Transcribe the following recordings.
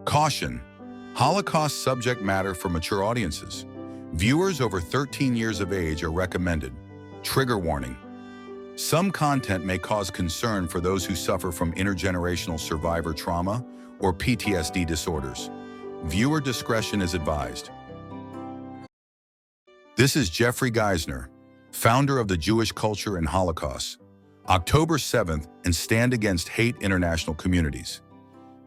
Caution: Holocaust subject matter for mature audiences. Viewers over 13 years of age are recommended. Trigger warning: some content may cause concern for those who suffer from intergenerational survivor trauma or PTSD disorders. Viewer discretion is advised. This is Jeffrey Geisner, founder of the Jewish Culture and Holocaust, October 7th, and Stand Against Hate International Communities.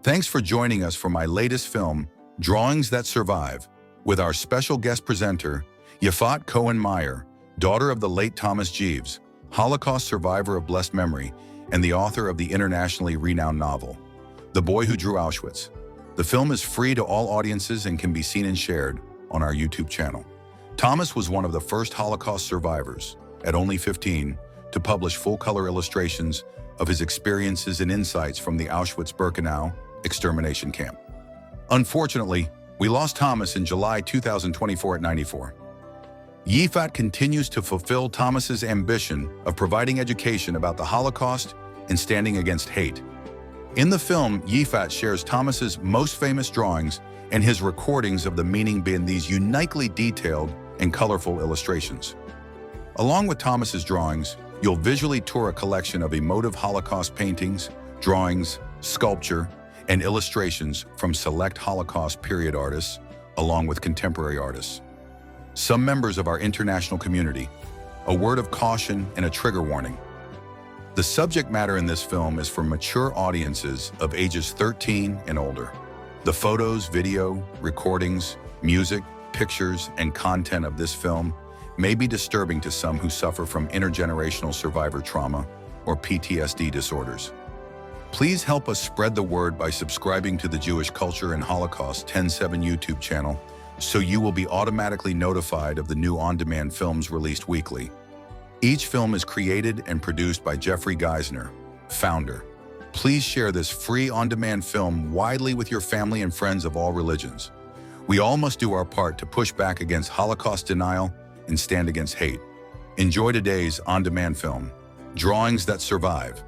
Thanks for joining us for my latest film, Drawings That Survive, with our special guest presenter, Yafat Cohen-Meyer, daughter of the late Thomas Jeeves, Holocaust survivor of blessed memory, and the author of the internationally renowned novel, The Boy Who Drew Auschwitz. The film is free to all audiences and can be seen and shared on our YouTube channel. Thomas was one of the first Holocaust survivors, at only 15, to publish full-color illustrations of his experiences and insights from the Auschwitz-Birkenau extermination camp. Unfortunately, we lost Thomas in July 2024 at 94. Yifat continues to fulfill Thomas's ambition of providing education about the Holocaust and standing against hate. In the film, Yifat shares Thomas's most famous drawings and his recordings of the meaning behind these uniquely detailed and colorful illustrations. Along with Thomas's drawings, you'll visually tour a collection of emotive Holocaust paintings, drawings, sculpture, and illustrations from select Holocaust period artists, along with contemporary artists. Some members of our international community, a word of caution and a trigger warning. The subject matter in this film is for mature audiences of ages 13 and older. The photos, video, recordings, music, pictures, and content of this film may be disturbing to some who suffer from intergenerational survivor trauma or PTSD disorders. Please help us spread the word by subscribing to the Jewish Culture and Holocaust 10/7 YouTube channel so you will be automatically notified of the new on-demand films released weekly. Each film is created and produced by Jeffrey Geisner, founder. Please share this free on-demand film widely with your family and friends of all religions. We all must do our part to push back against Holocaust denial and stand against hate. Enjoy today's on-demand film, Drawings That Survive.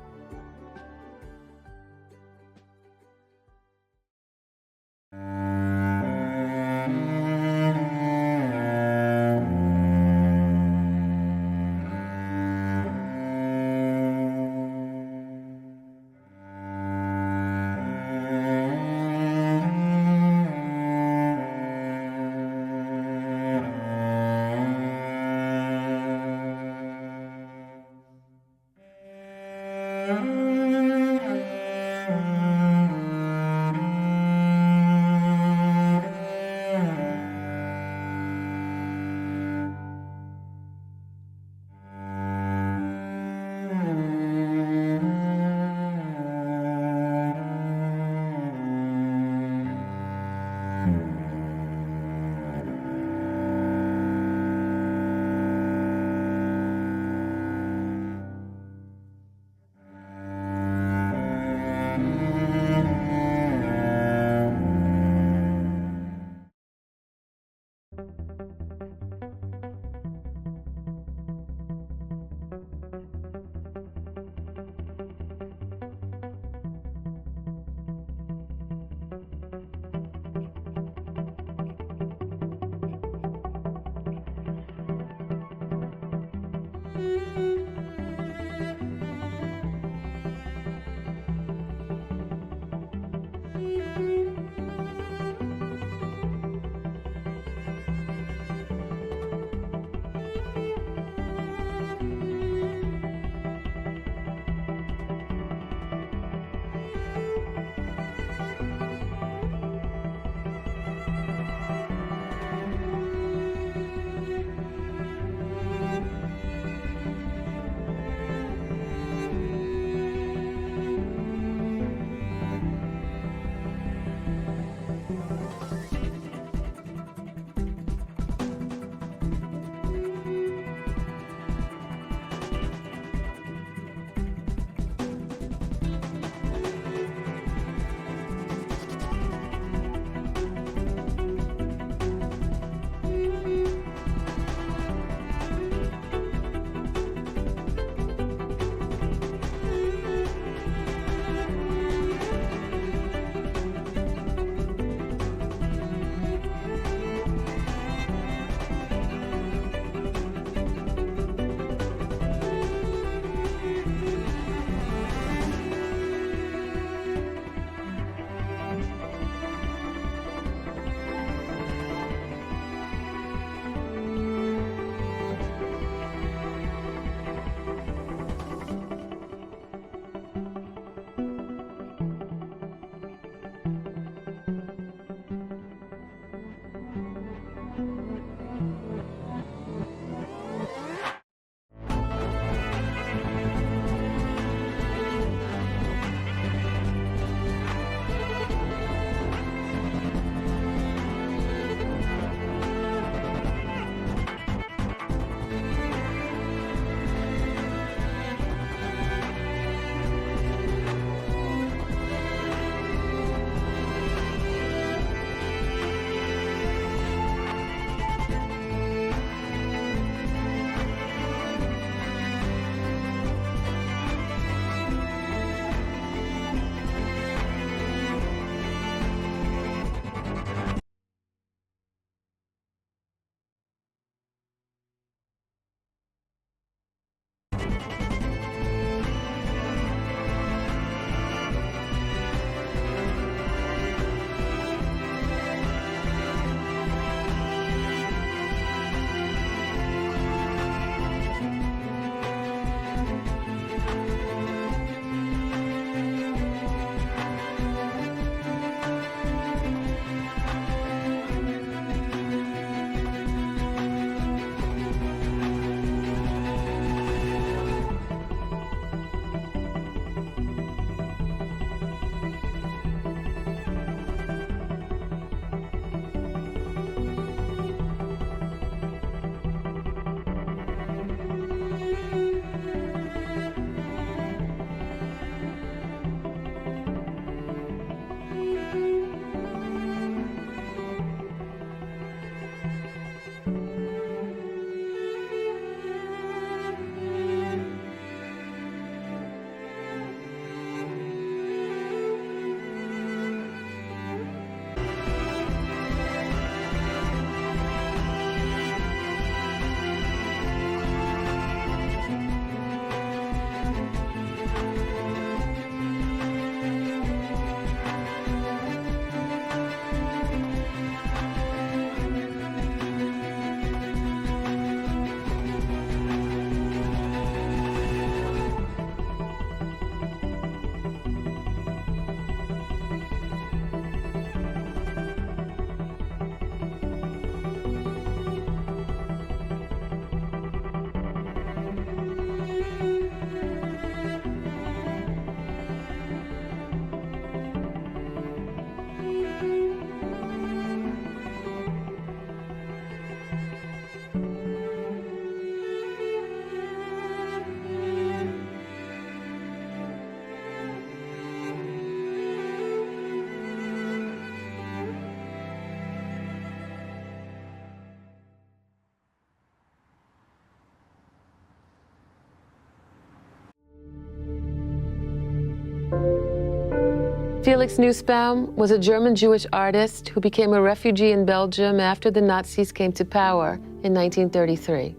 Felix Nussbaum was a German Jewish artist who became a refugee in Belgium after the Nazis came to power in 1933.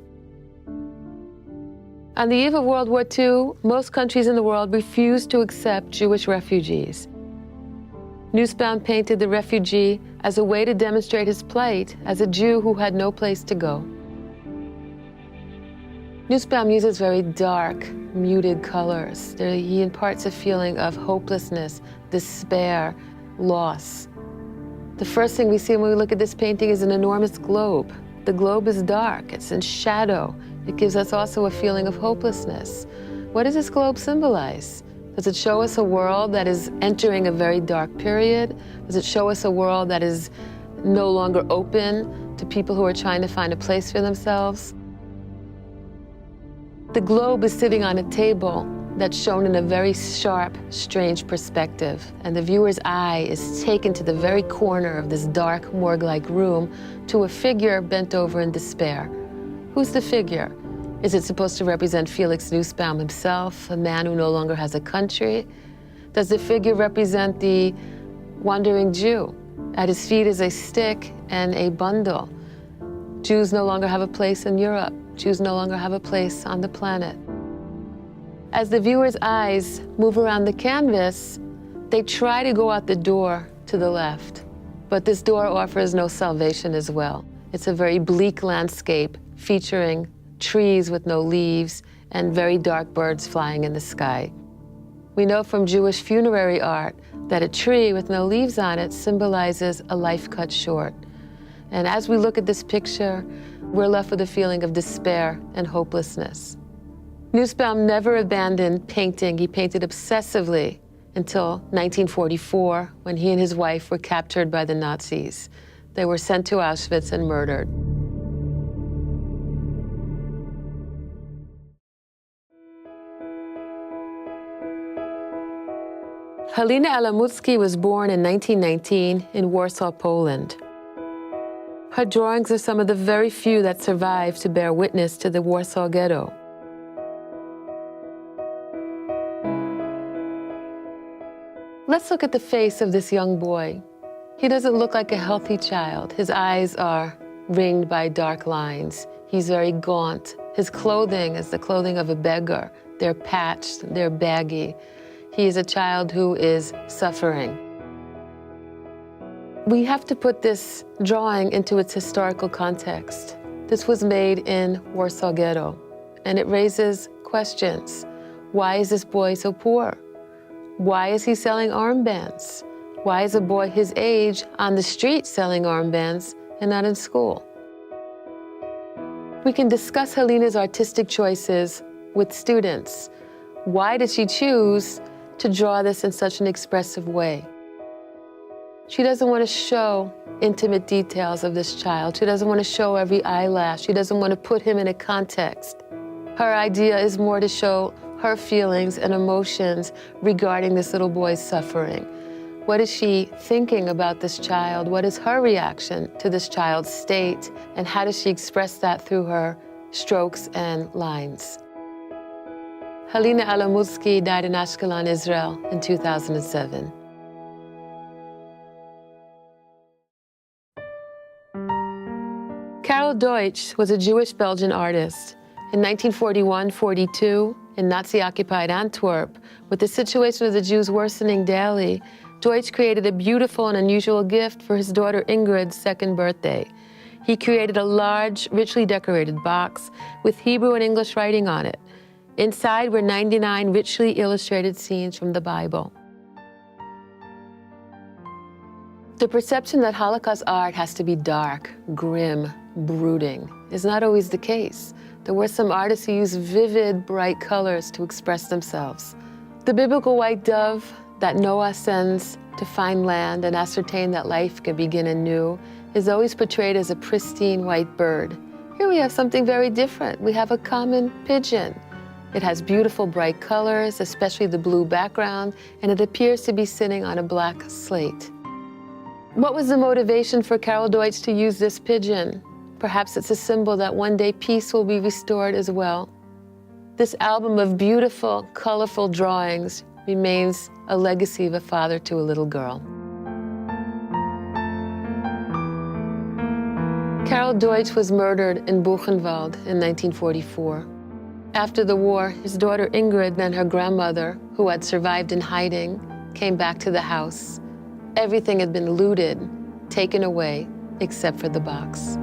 On the eve of World War II, most countries in the world refused to accept Jewish refugees. Nussbaum painted the refugee as a way to demonstrate his plight as a Jew who had no place to go. Nussbaum uses very dark, muted colors. He imparts a feeling of hopelessness, despair, loss. The first thing we see when we look at this painting is an enormous globe. The globe is dark, it's in shadow. It gives us also a feeling of hopelessness. What does this globe symbolize? Does it show us a world that is entering a very dark period? Does it show us a world that is no longer open to people who are trying to find a place for themselves? The globe is sitting on a table that's shown in a very sharp, strange perspective, and the viewer's eye is taken to the very corner of this dark, morgue-like room to a figure bent over in despair. Who's the figure? Is it supposed to represent Felix Nussbaum himself, a man who no longer has a country? Does the figure represent the wandering Jew? At his feet is a stick and a bundle. Jews no longer have a place in Europe. Jews no longer have a place on the planet. As the viewer's eyes move around the canvas, they try to go out the door to the left, but this door offers no salvation as well. It's a very bleak landscape featuring trees with no leaves and very dark birds flying in the sky. We know from Jewish funerary art that a tree with no leaves on it symbolizes a life cut short. And as we look at this picture, we're left with a feeling of despair and hopelessness. Nussbaum never abandoned painting. He painted obsessively until 1944, when he and his wife were captured by the Nazis. They were sent to Auschwitz and murdered. Halina Alamutsky was born in 1919 in Warsaw, Poland. Her drawings are some of the very few that survive to bear witness to the Warsaw Ghetto. Let's look at the face of this young boy. He doesn't look like a healthy child. His eyes are ringed by dark lines. He's very gaunt. His clothing is the clothing of a beggar. They're patched, they're baggy. He is a child who is suffering. We have to put this drawing into its historical context. This was made in Warsaw Ghetto, and it raises questions. Why is this boy so poor? Why is he selling armbands? Why is a boy his age on the street selling armbands and not in school? We can discuss Halina's artistic choices with students. Why did she choose to draw this in such an expressive way? She doesn't want to show intimate details of this child. She doesn't want to show every eyelash. She doesn't want to put him in a context. Her idea is more to show her feelings and emotions regarding this little boy's suffering. What is she thinking about this child? What is her reaction to this child's state? And how does she express that through her strokes and lines? Halina Alamutsky died in Ashkelon, Israel in 2007. Karel Deutsch was a Jewish Belgian artist. In 1941-42, in Nazi-occupied Antwerp, with the situation of the Jews worsening daily, Deutsch created a beautiful and unusual gift for his daughter Ingrid's second birthday. He created a large, richly decorated box with Hebrew and English writing on it. Inside were 99 richly illustrated scenes from the Bible. The perception that Holocaust art has to be dark, grim, brooding is not always the case. There were some artists who used vivid, bright colors to express themselves. The biblical white dove that Noah sends to find land and ascertain that life can begin anew is always portrayed as a pristine white bird. Here we have something very different. We have a common pigeon. It has beautiful bright colors, especially the blue background, and it appears to be sitting on a black slate. What was the motivation for Karel Deutsch to use this pigeon? Perhaps it's a symbol that one day peace will be restored as well. This album of beautiful, colorful drawings remains a legacy of a father to a little girl. Karel Deutsch was murdered in Buchenwald in 1944. After the war, his daughter Ingrid and her grandmother, who had survived in hiding, came back to the house. Everything had been looted, taken away, except for the box.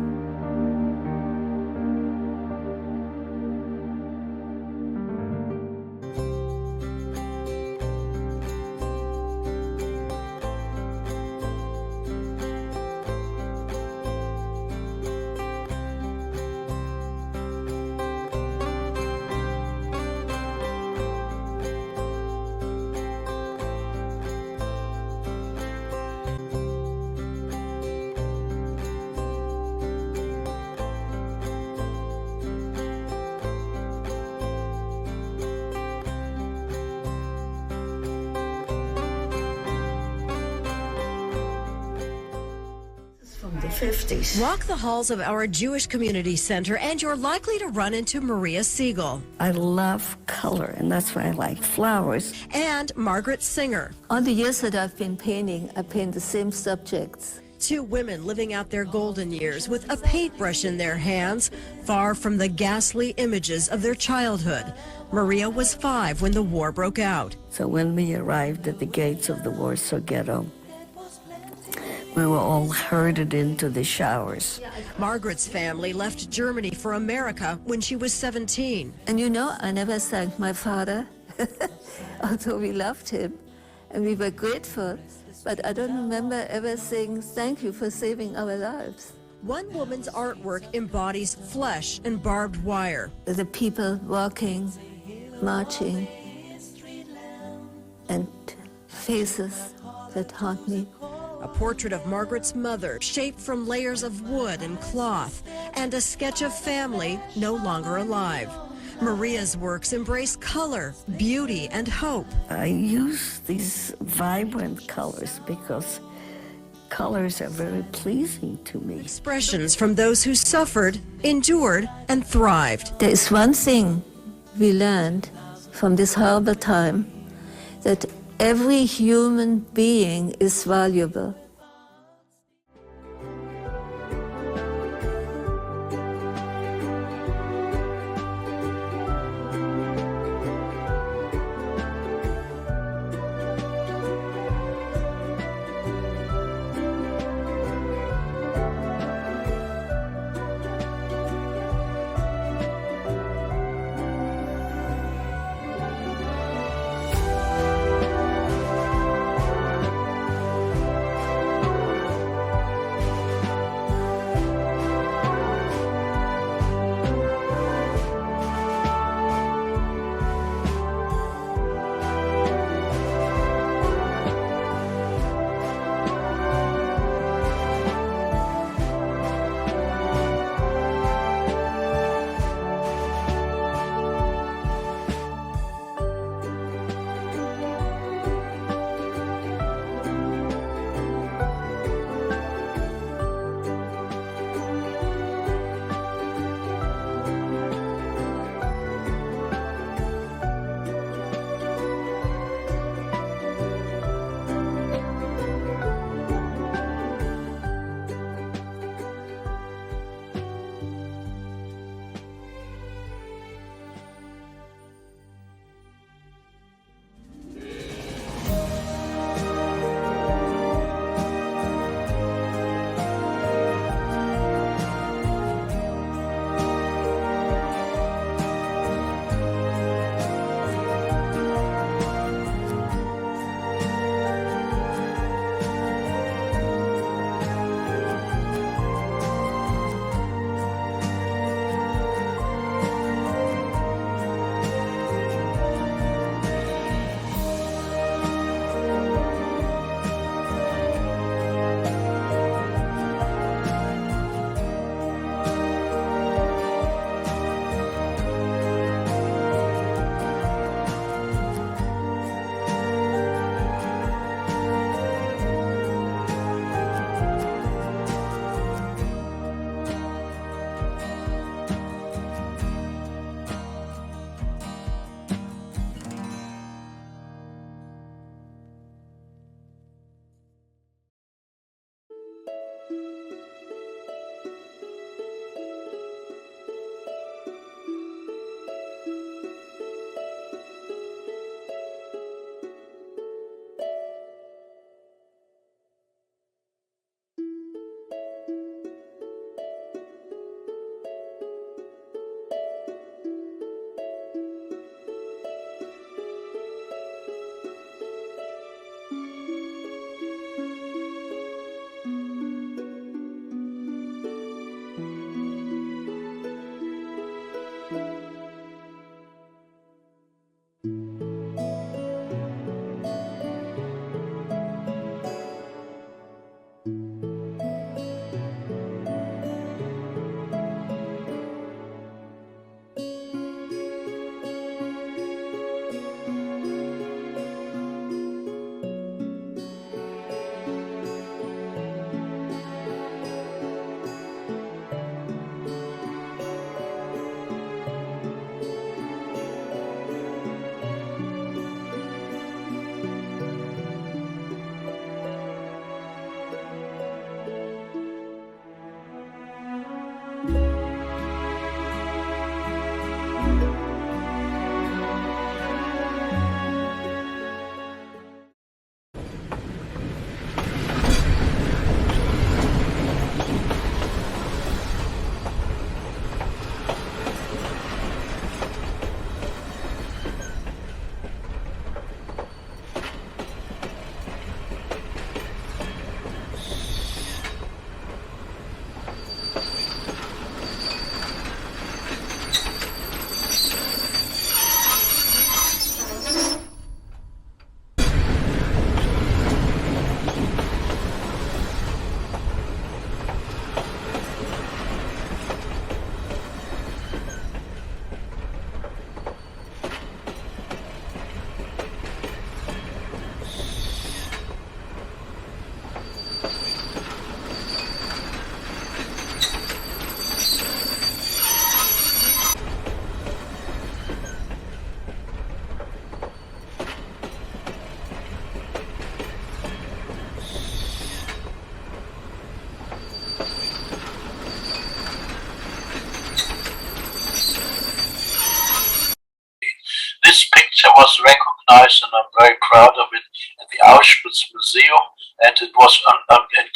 From the 50s. Walk the halls of our Jewish Community Center and you're likely to run into Maria Siegel I love color, and that's why I like flowers. and Margaret Singer, All the years that I've been painting, I paint the same subjects. two women living out their golden years with a paintbrush in their hands, far from the ghastly images of their childhood. Maria was 5 when the war broke out. So when we arrived at the gates of the Warsaw Ghetto, we were all herded into the showers. Margaret's family left Germany for America when she was 17. And you know, I never thanked my father, although we loved him and we were grateful. But I don't remember ever saying thank you for saving our lives. One woman's artwork embodies flesh and barbed wire. The people walking, marching, and faces that haunt me. A portrait of Margaret's mother, shaped from layers of wood and cloth, and a sketch of family no longer alive. Maria's works embrace color, beauty, and hope. I use these vibrant colors because colors are very pleasing to me. Expressions from those who suffered, endured, and thrived. There is one thing we learned from this horrible time, that every human being is valuable.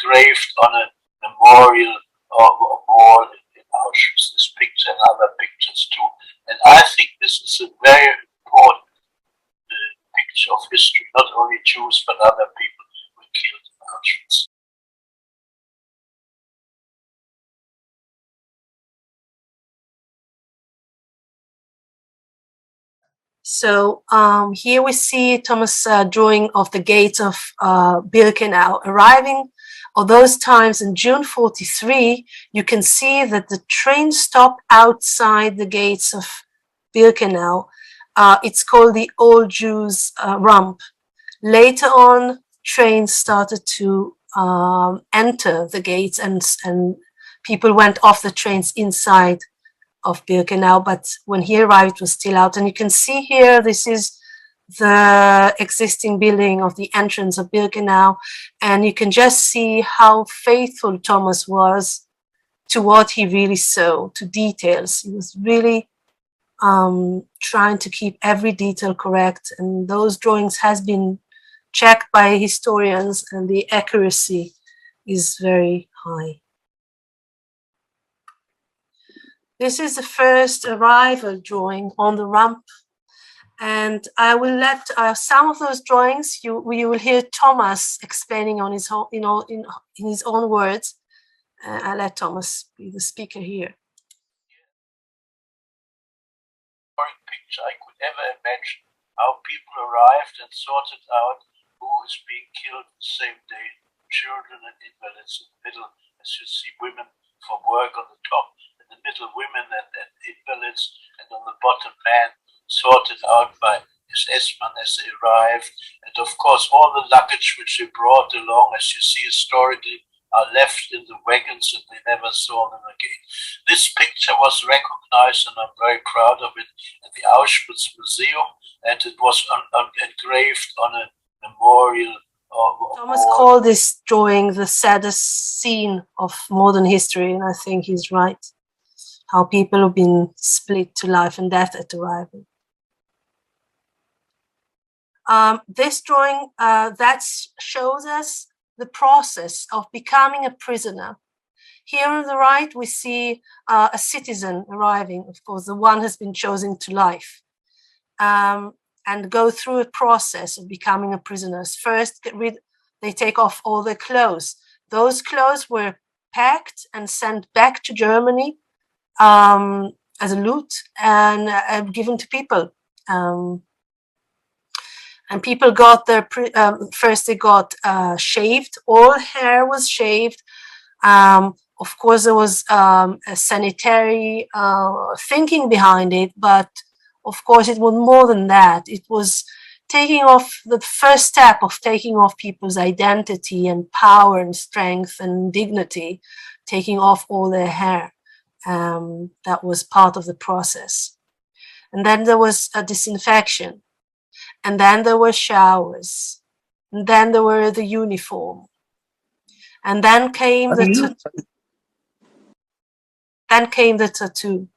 engraved on a memorial or wall in Auschwitz. This picture and other pictures too. And I think this is a very important picture of history. Not only Jews, but other people were killed in Auschwitz. So here we see Thomas' drawing of the gates of Birkenau arriving. Of those times in June 43, you can see that the train stopped outside the gates of Birkenau. It's called the Old Jews Ramp. Later on, trains started to enter the gates, and people went off the trains inside of Birkenau, but when he arrived, it was still out. And you can see here, this is the existing building of the entrance of Birkenau, and you can just see how faithful Thomas was to what he really saw, to details. He was really trying to keep every detail correct, and those drawings has been checked by historians, and the accuracy is very high. This is the first arrival drawing on the ramp, and I will let some of those drawings, you will hear Thomas explaining on his own, in his own words. I'll let Thomas be the speaker here. Picture I could ever imagine how people arrived and sorted out who is being killed the same day. Children and invalids in the middle, as you see, women from work on the top. In the middle, women and invalids, and on the bottom, men, sorted out by SS-men as they arrived. And of course, all the luggage which they brought along, as you see historically, are left in the wagons, and they never saw them again. This picture was recognized, and I'm very proud of it, at the Auschwitz Museum, and it was engraved on a memorial. Thomas called this drawing the saddest scene of modern history, and I think he's right. How people have been split to life and death at arrival. This drawing that shows us the process of becoming a prisoner. Here on the right, we see a citizen arriving. Of course, the one has been chosen to life, and go through a process of becoming a prisoner. First, they take off all their clothes. Those clothes were packed and sent back to Germany as a loot and given to people. And people got their, first they got shaved, all hair was shaved. Of course, there was a sanitary thinking behind it, but of course it was more than that. It was taking off, the first step of taking off people's identity and power and strength and dignity, taking off all their hair. That was part of the process. And then there was a disinfection. And then there were showers. And then there were the uniform. And then came the tattoo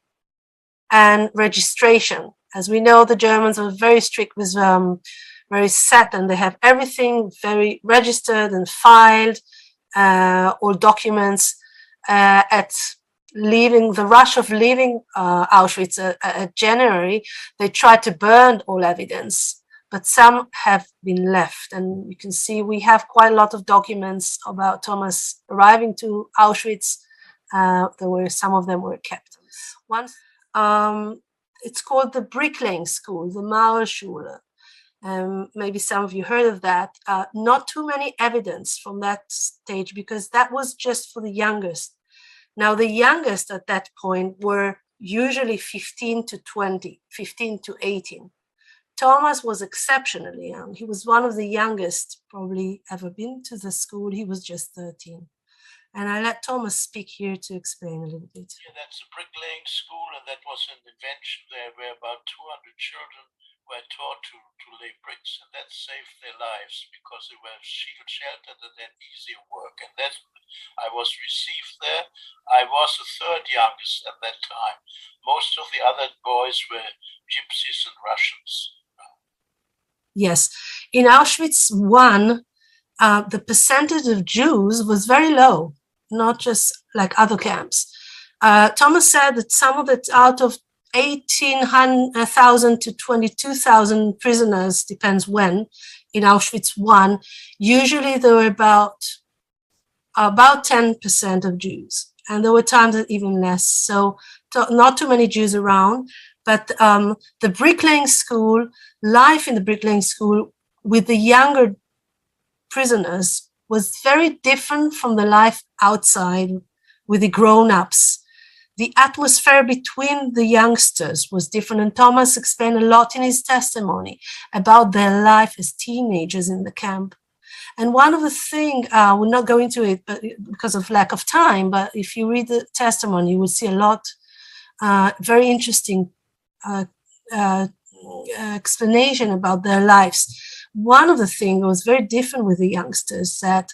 and registration. As we know, the Germans are very strict with very set, and they have everything very registered and filed, all documents. At leaving, the rush of leaving Auschwitz at January, they tried to burn all evidence, but some have been left. And you can see we have quite a lot of documents about Thomas arriving to Auschwitz. Some of them were kept. Once, it's called the bricklaying school, the Mauerschule. Maybe some of you heard of that. Not too many evidence from that stage, because that was just for the youngest. Now, the youngest at that point were usually 15 to 20, 15 to 18. Thomas was exceptionally young. He was one of the youngest probably ever been to the school. He was just 13. And I let Thomas speak here to explain a little bit. Yeah, that's a bricklaying school, and that was an invention there where about 200 children were taught to lay bricks, and that saved their lives because they were sheltered and had easier work. And that I was received there. I was the third youngest at that time. Most of the other boys were gypsies and Russians. Yes. In Auschwitz I, the percentage of Jews was very low, not just like other camps. Thomas said that some of it, out of 18,000 to 22,000 prisoners, depends when, in Auschwitz I, usually there were about 10% of Jews. And there were times that even less. So not too many Jews around. But the bricklaying school, life in the bricklaying school with the younger prisoners was very different from the life outside with the grown-ups. The atmosphere between the youngsters was different, and Thomas explained a lot in his testimony about their life as teenagers in the camp. And one of the things, we're not going into it but because of lack of time, but if you read the testimony, you will see a lot, very interesting explanation about their lives. One of the things that was very different with the youngsters, that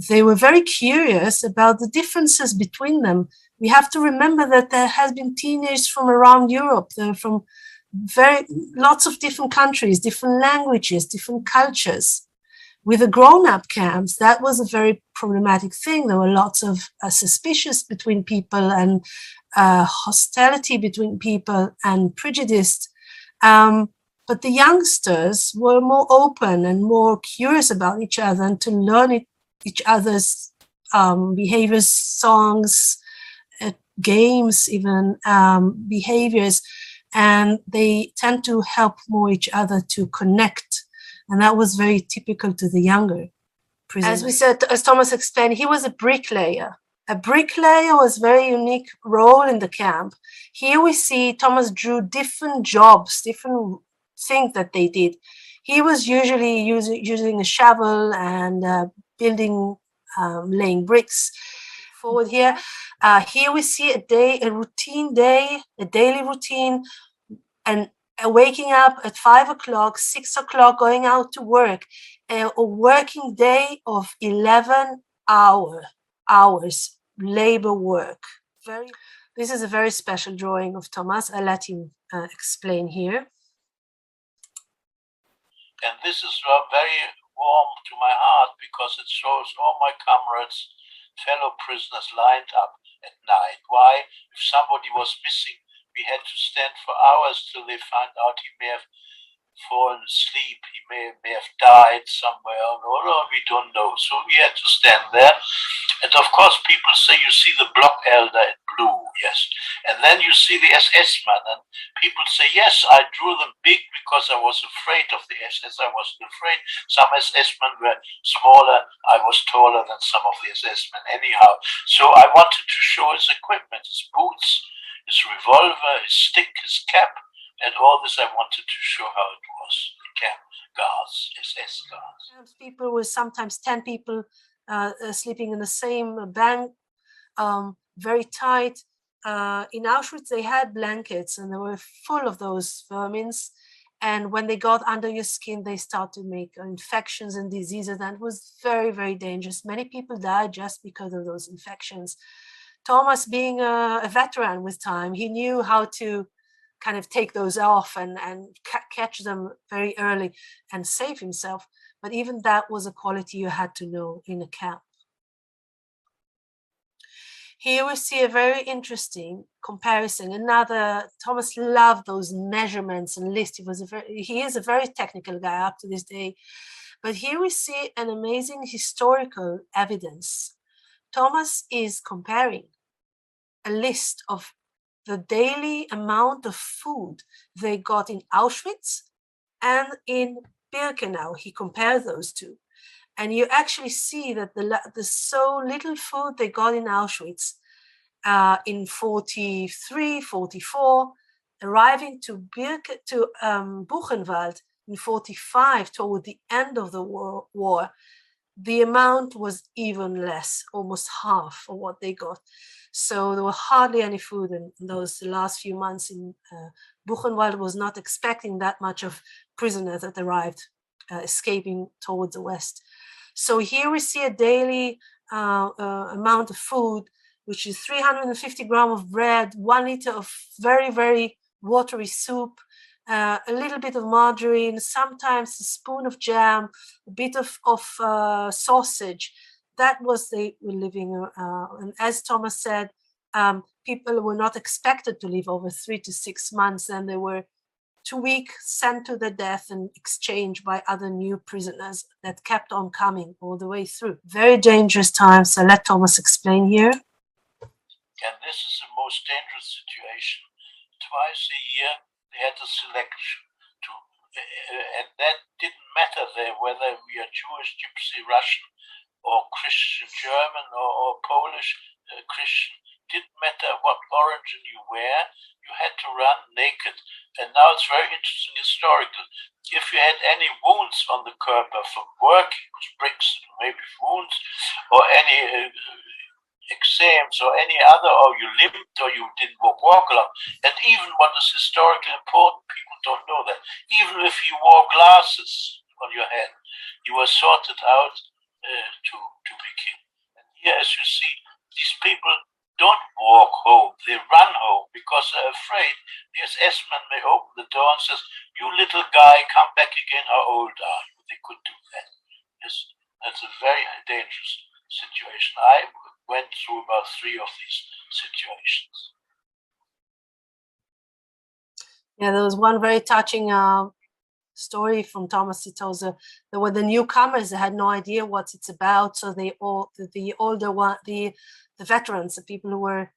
they were very curious about the differences between them. We have to remember that there has been teenagers from around Europe. They're from lots of different countries, different languages, different cultures. With the grown-up camps, that was a very problematic thing. There were lots of suspicions between people and hostility between people and prejudice. But the youngsters were more open and more curious about each other and to learn each other's behaviors, songs, games, even behaviors. And they tend to help more each other to connect. And that was very typical to the younger prisoners. As we said, as Thomas explained, he was a bricklayer. A bricklayer was a very unique role in the camp. Here we see Thomas drew different jobs, different things that they did. He was usually using a shovel and building, laying bricks. Forward here, here we see a daily routine, and waking up at 5 o'clock, 6 o'clock, going out to work, a working day of 11 hours labor work. This is a very special drawing of Thomas. I'll let him explain here. And this is very warm to my heart because it shows all my comrades, fellow prisoners lined up at night. Why? If somebody was missing, we had to stand for hours till they found out he may have fallen asleep, he may have died somewhere, or we don't know. So we had to stand there. And of course, people say, you see the block elder in blue, yes. And then you see the SS man, and people say, yes, I drew them big because I was afraid of the SS. I wasn't afraid. Some SS men were smaller. I was taller than some of the SS men anyhow. So I wanted to show his equipment, his boots, his revolver, his stick, his cap, and all this I wanted to show how it was. The camp guards, SS guards. People were sometimes 10 people sleeping in the same bank, very tight. In Auschwitz, they had blankets and they were full of those vermins. And when they got under your skin, they start to make infections and diseases. And it was very, very dangerous. Many people died just because of those infections. Thomas, being a veteran with time, he knew how to kind of take those off and catch them very early and save himself. But even that was a quality you had to know in a camp. Here we see a very interesting comparison. Thomas loved those measurements and lists. He is a very technical guy up to this day. But here we see an amazing historical evidence. Thomas is comparing a list of the daily amount of food they got in Auschwitz and in Birkenau. He compared those two. And you actually see that the so little food they got in Auschwitz in 43, 44, arriving to Buchenwald in 45, toward the end of the war, the amount was even less, almost half of what they got. So there were hardly any food in those last few months. In Buchenwald was not expecting that much of prisoners that arrived, escaping towards the west. So here we see a daily amount of food, which is 350 grams of bread, 1 liter of very, very watery soup, a little bit of margarine, sometimes a spoon of jam, a bit of sausage. That was they were living. And as Thomas said, people were not expected to live over 3 to 6 months, and they were too weak, sent to their death and exchanged by other new prisoners that kept on coming all the way through. Very dangerous times. So let Thomas explain here. And this is the most dangerous situation. Twice a year they had a selection to, and that didn't matter there whether we are Jewish, Gypsy, Russian, or Christian German, or Polish Christian. Didn't matter what origin you were, you had to run naked. And now it's very interesting historical. If you had any wounds on the Körper from working, bricks, maybe wounds, or any exams or any other, or you limped or you didn't walk along, and even what is historically important, people don't know that, even if you wore glasses on your head, you were sorted out to be killed. And here, as you see, these people don't walk home, they run home because they're afraid the SS man may open the door and says, "You little guy, come back again, how old are you?" They could do that. Yes, that's a very dangerous situation. I went through about 3 of these situations. Yeah, there was one very touching story from Thomas. He tells there were the newcomers, they had no idea what it's about, so they all the older one, the veterans, the people who were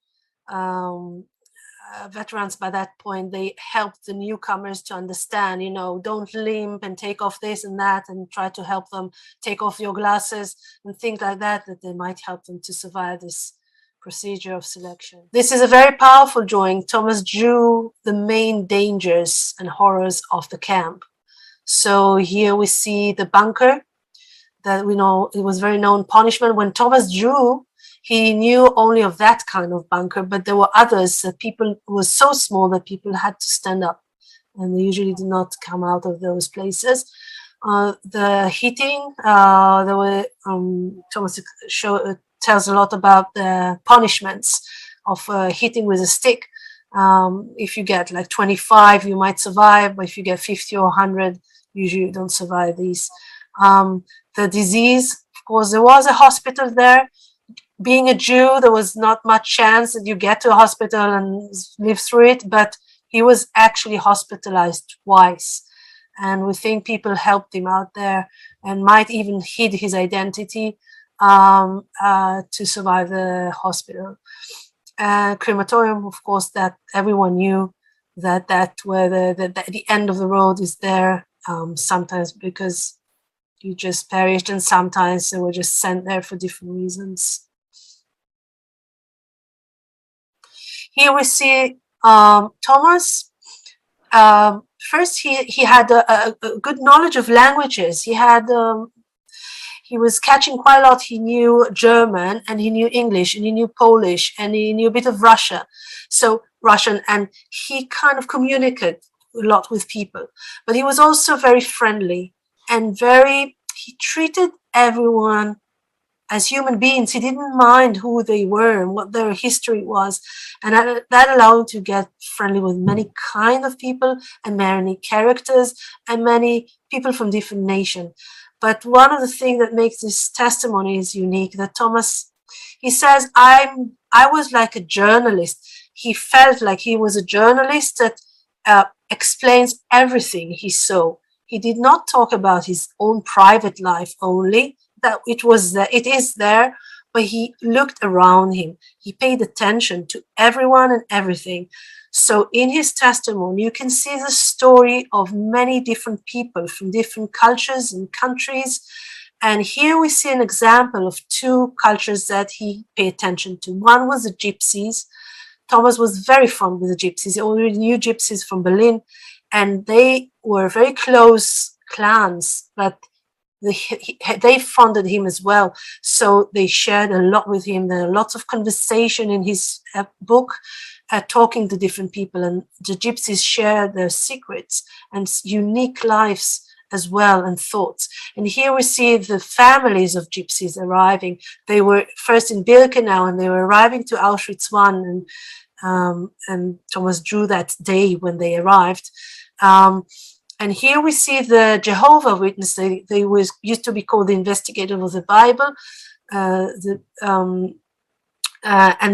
veterans by that point, they helped the newcomers to understand, you know, don't limp and take off this and that, and try to help them take off your glasses and things like that, that they might help them to survive this procedure of selection. This is a very powerful drawing. Thomas drew the main dangers and horrors of the camp. So here we see the bunker that we know it was very known punishment. When Thomas drew, he knew only of that kind of bunker, but there were others that people were so small that people had to stand up, and they usually did not come out of those places. The heating, there were Thomas tells a lot about the punishments of hitting with a stick. If you get like 25, you might survive, but if you get 50 or 100, usually you don't survive these. The disease, of course, there was a hospital there. Being a Jew, there was not much chance that you get to a hospital and live through it, but he was actually hospitalized twice. And we think people helped him out there and might even hid his identity to survive the hospital. Crematorium, of course, that everyone knew that where the end of the road is there, sometimes because you just perished, and sometimes they were just sent there for different reasons. Here we see Thomas. First, he had a good knowledge of languages. He was catching quite a lot. He knew German, and he knew English, and he knew Polish, and he knew a bit of Russian, and he kind of communicated a lot with people. But he was also very friendly and he treated everyone as human beings. He didn't mind who they were and what their history was. And that allowed him to get friendly with many kind of people and many characters and many people from different nations. But one of the things that makes this testimony is unique, that Thomas, he says, I was like a journalist. He felt like he was a journalist that explains everything he saw. He did not talk about his own private life only, that it is there, but he looked around him. He paid attention to everyone and everything. So in his testimony, you can see the story of many different people from different cultures and countries. And here we see an example of 2 cultures that he paid attention to. One was the Gypsies. Thomas was very fond with the Gypsies. He already knew Gypsies from Berlin, and they were very close clans, but they funded him as well. So they shared a lot with him. There are lots of conversation in his book, talking to different people, and the Gypsies shared their secrets and unique lives as well, and thoughts. And here we see the families of Gypsies arriving. They were first in Birkenau, and they were arriving to Auschwitz I, and Thomas drew that day when they arrived. And here we see the Jehovah Witness. They used to be called the investigator of the Bible. And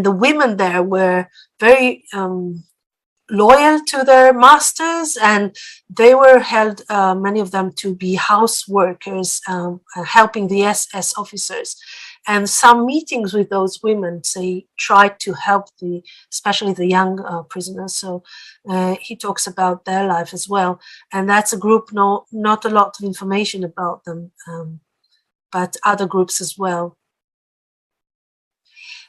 the women there were very loyal to their masters, and they were held, many of them, to be house workers, helping the SS officers. And some meetings with those women, they tried to help especially the young prisoners. So he talks about their life as well. And that's a group, not a lot of information about them, but other groups as well.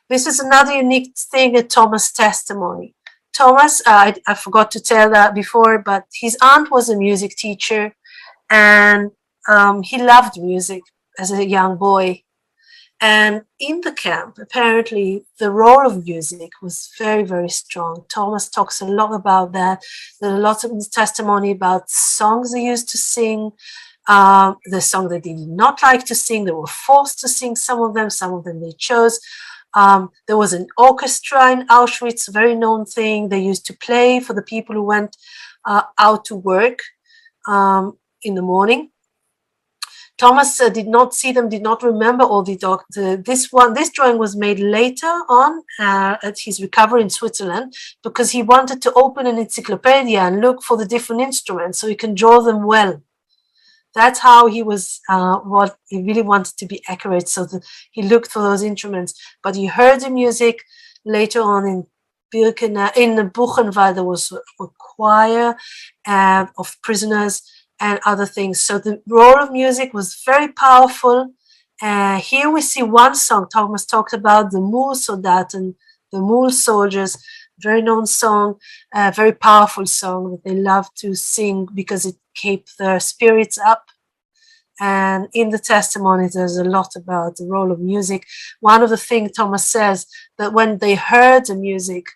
This is another unique thing at Thomas' testimony. Thomas, I forgot to tell that before, but his aunt was a music teacher, and he loved music as a young boy. And in the camp, apparently, the role of music was very, very strong. Thomas talks a lot about that. There are lots of testimony about songs they used to sing, the song they did not like to sing. They were forced to sing some of them they chose. There was an orchestra in Auschwitz, a very known thing. They used to play for the people who went out to work in the morning. Thomas did not see them, did not remember all this drawing was made later on at his recovery in Switzerland, because he wanted to open an encyclopedia and look for the different instruments so he can draw them well. That's how he was, what he really wanted to be accurate. So he looked for those instruments, but he heard the music later on in Birkenau. In the Buchenwald, there was a choir of prisoners and other things. So the role of music was very powerful. Here we see one song. Thomas talked about the Moorsoldaten, the Mule soldiers, very known song, a very powerful song that they loved to sing because it kept their spirits up. And in the testimony, there's a lot about the role of music. One of the things Thomas says, that when they heard the music,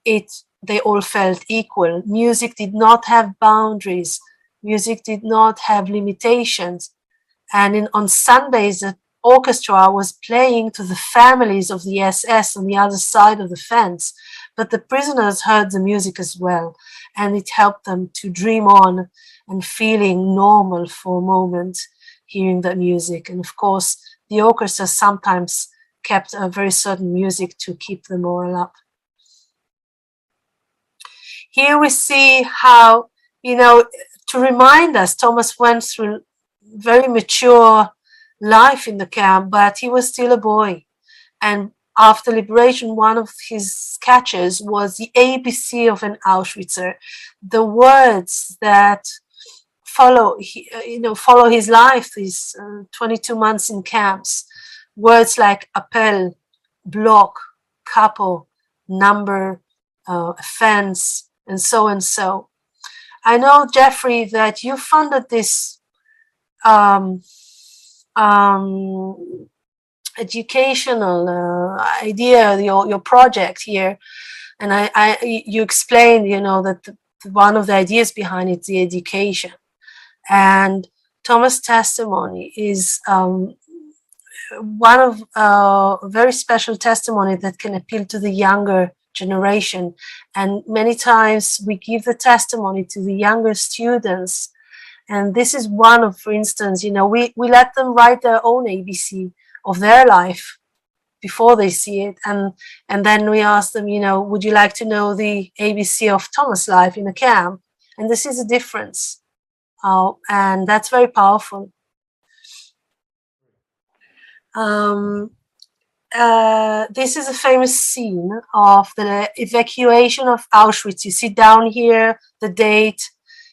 they all felt equal. Music did not have boundaries. Music did not have limitations. And on Sundays, the orchestra was playing to the families of the SS on the other side of the fence. But the prisoners heard the music as well. And it helped them to dream on and feeling normal for a moment, hearing that music. And of course, the orchestra sometimes kept a very certain music to keep the morale up. Here we see how, to remind us, Thomas went through very mature life in the camp, but he was still a boy. And after liberation, one of his sketches was the ABC of an Auschwitzer, the words that follow his life, these 22 months in camps. Words like appel, block, capo, number, offense, and so and so. I know, Jeffrey, that you funded this educational idea, your project here, and you explained, that one of the ideas behind it is the education. And Thomas' testimony is one of a very special testimony that can appeal to the younger generation. And many times we give the testimony to the younger students. And this is one of, for instance, we let them write their own ABC of their life before they see it. And then we ask them, would you like to know the ABC of Thomas' life in a camp? And this is a difference. And that's very powerful. This is a famous scene of the evacuation of Auschwitz. You see down here the date.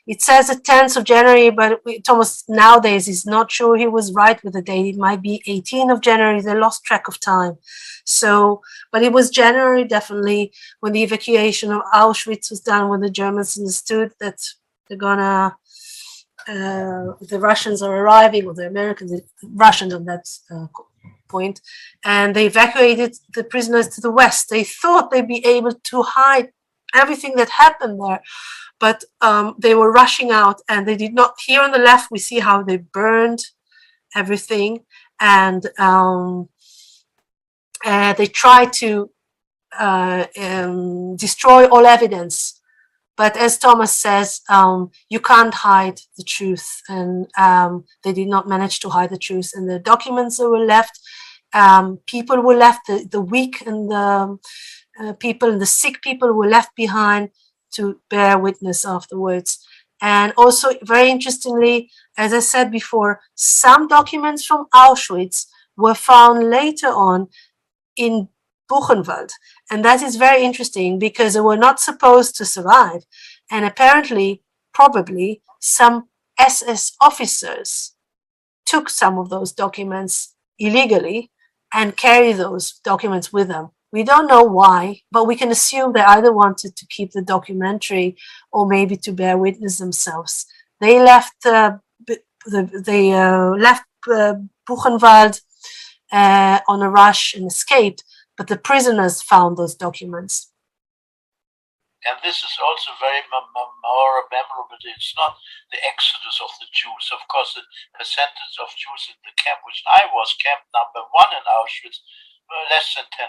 It says the 10th of January, but Thomas nowadays is not sure he was right with the date. It might be 18th of January. They lost track of time. So, but it was January, definitely, when the evacuation of Auschwitz was done, when the Germans understood that they're gonna, the Russians are arriving, or the Americans, the Russians on that point, and they evacuated the prisoners to the west. They thought they'd be able to hide everything that happened there, but they were rushing out, and they did not. Here on the left, we see how they burned everything, and they tried to destroy all evidence But as Thomas says, you can't hide the truth, and they did not manage to hide the truth. And the documents that were left, people were left, the weak and the people and the sick people were left behind to bear witness afterwards. And also, very interestingly, as I said before, some documents from Auschwitz were found later on in Buchenwald. And that is very interesting because they were not supposed to survive. And apparently, probably, some SS officers took some of those documents illegally and carried those documents with them. We don't know why, but we can assume they either wanted to keep the documentary or maybe to bear witness themselves. They left Buchenwald on a rush and escaped, but the prisoners found those documents. And this is also very memorable. It's not the exodus of the Jews. Of course, the percentage of Jews in the camp, which I was camp number 1 in Auschwitz, less than 10%,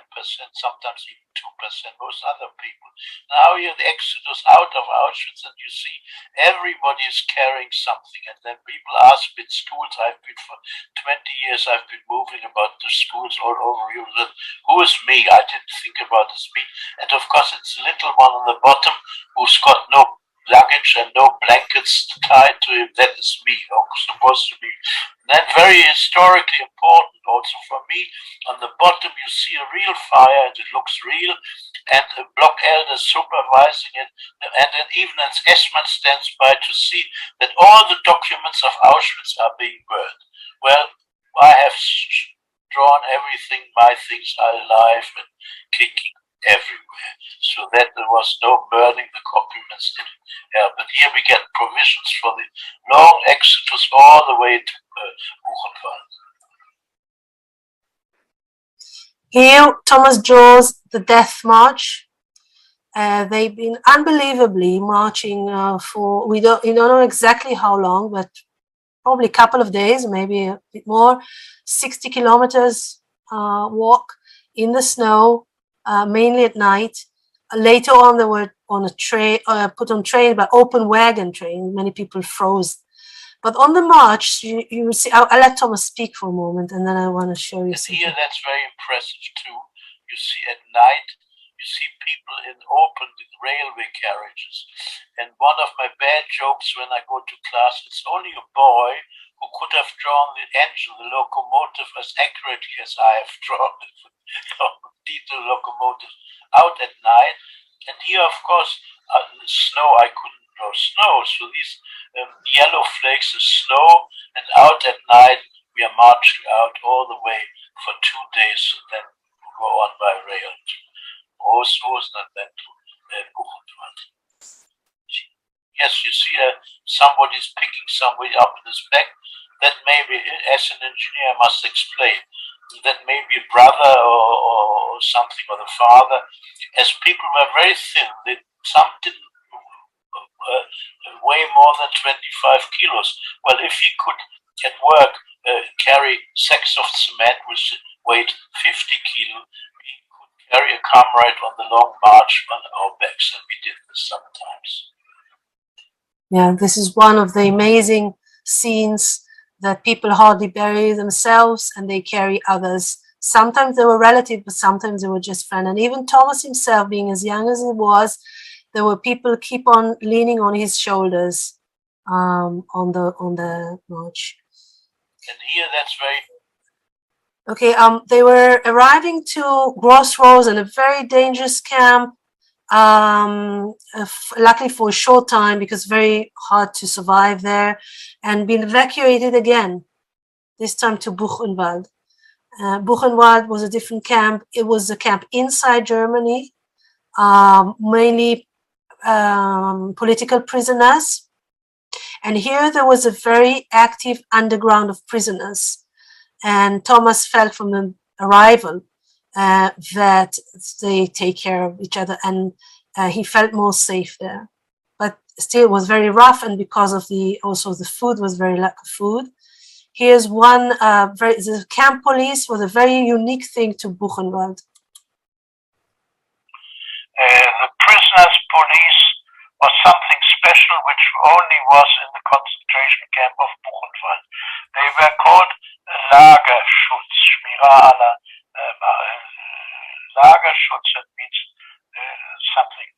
sometimes even 2%, most other people. Now you're the exodus out of Auschwitz and you see everybody is carrying something. And then people ask me in schools, I've been for 20 years, I've been moving about the schools all over Europe. Who is me? I didn't think about this me. And of course it's the little one on the bottom who's got no luggage and no blankets tied to him. That is me, or supposed to be. And then very historically important also for me, on the bottom you see a real fire and it looks real, and a block elder supervising it, and then even as Essman stands by to see that all the documents of Auschwitz are being burned. Well, I have drawn everything, my things are alive and kicking everywhere, so that there was no burning the documents. But here we get provisions for the long exodus all the way to Buchenwald. Here, Thomas draws the death march. They've been unbelievably marching for, we don't know exactly how long, but probably a couple of days, maybe a bit more, 60 kilometers walk in the snow, mainly at night. Later on, they were on a train, put on train, but open wagon train. Many people froze. But on the march, you will see, I'll let Thomas speak for a moment, and then I want to show you and something. Here, that's very impressive too. You see at night, you see people in open railway carriages. And one of my bad jokes when I go to class, it's only a boy who could have drawn the engine, the locomotive, as accurately as I have drawn it. Diesel locomotive out at night. And here, of course, snow, I couldn't draw snow. So these yellow flakes of snow, and out at night, we are marching out all the way for 2 days, and then go on by rail to Großhausen and then to Buchenwald. Yes, you see somebody's picking somebody up in his back. That maybe, as an engineer, I must explain, that may be a brother or something, or the father. As people were very thin, some didn't weigh more than 25 kilos. Well, if he could at work carry sacks of cement which weighed 50 kilo, we could carry a comrade on the long march on our backs, and we did this sometimes. Yeah, this is one of the amazing scenes that people hardly bury themselves and they carry others. Sometimes they were relatives, but sometimes they were just friends. And even Thomas himself, being as young as he was, there were people keep on leaning on his shoulders on the march. And here, that's very. Okay, they were arriving to Großhausen in a very dangerous camp. Luckily for a short time, because very hard to survive there, and been evacuated again, this time to Buchenwald. Buchenwald was a different camp. It was a camp inside Germany, mainly political prisoners. And here there was a very active underground of prisoners. And Thomas felt from the arrival that they take care of each other, and he felt more safe there. But still, it was very rough, and because of also the food was very lack of food. Here's one. The camp police was a very unique thing to Buchenwald. The prisoners' police was something special which only was in the concentration camp of Buchenwald. They were called Lagerschutz, Schmira aller Lagerschutz, that means something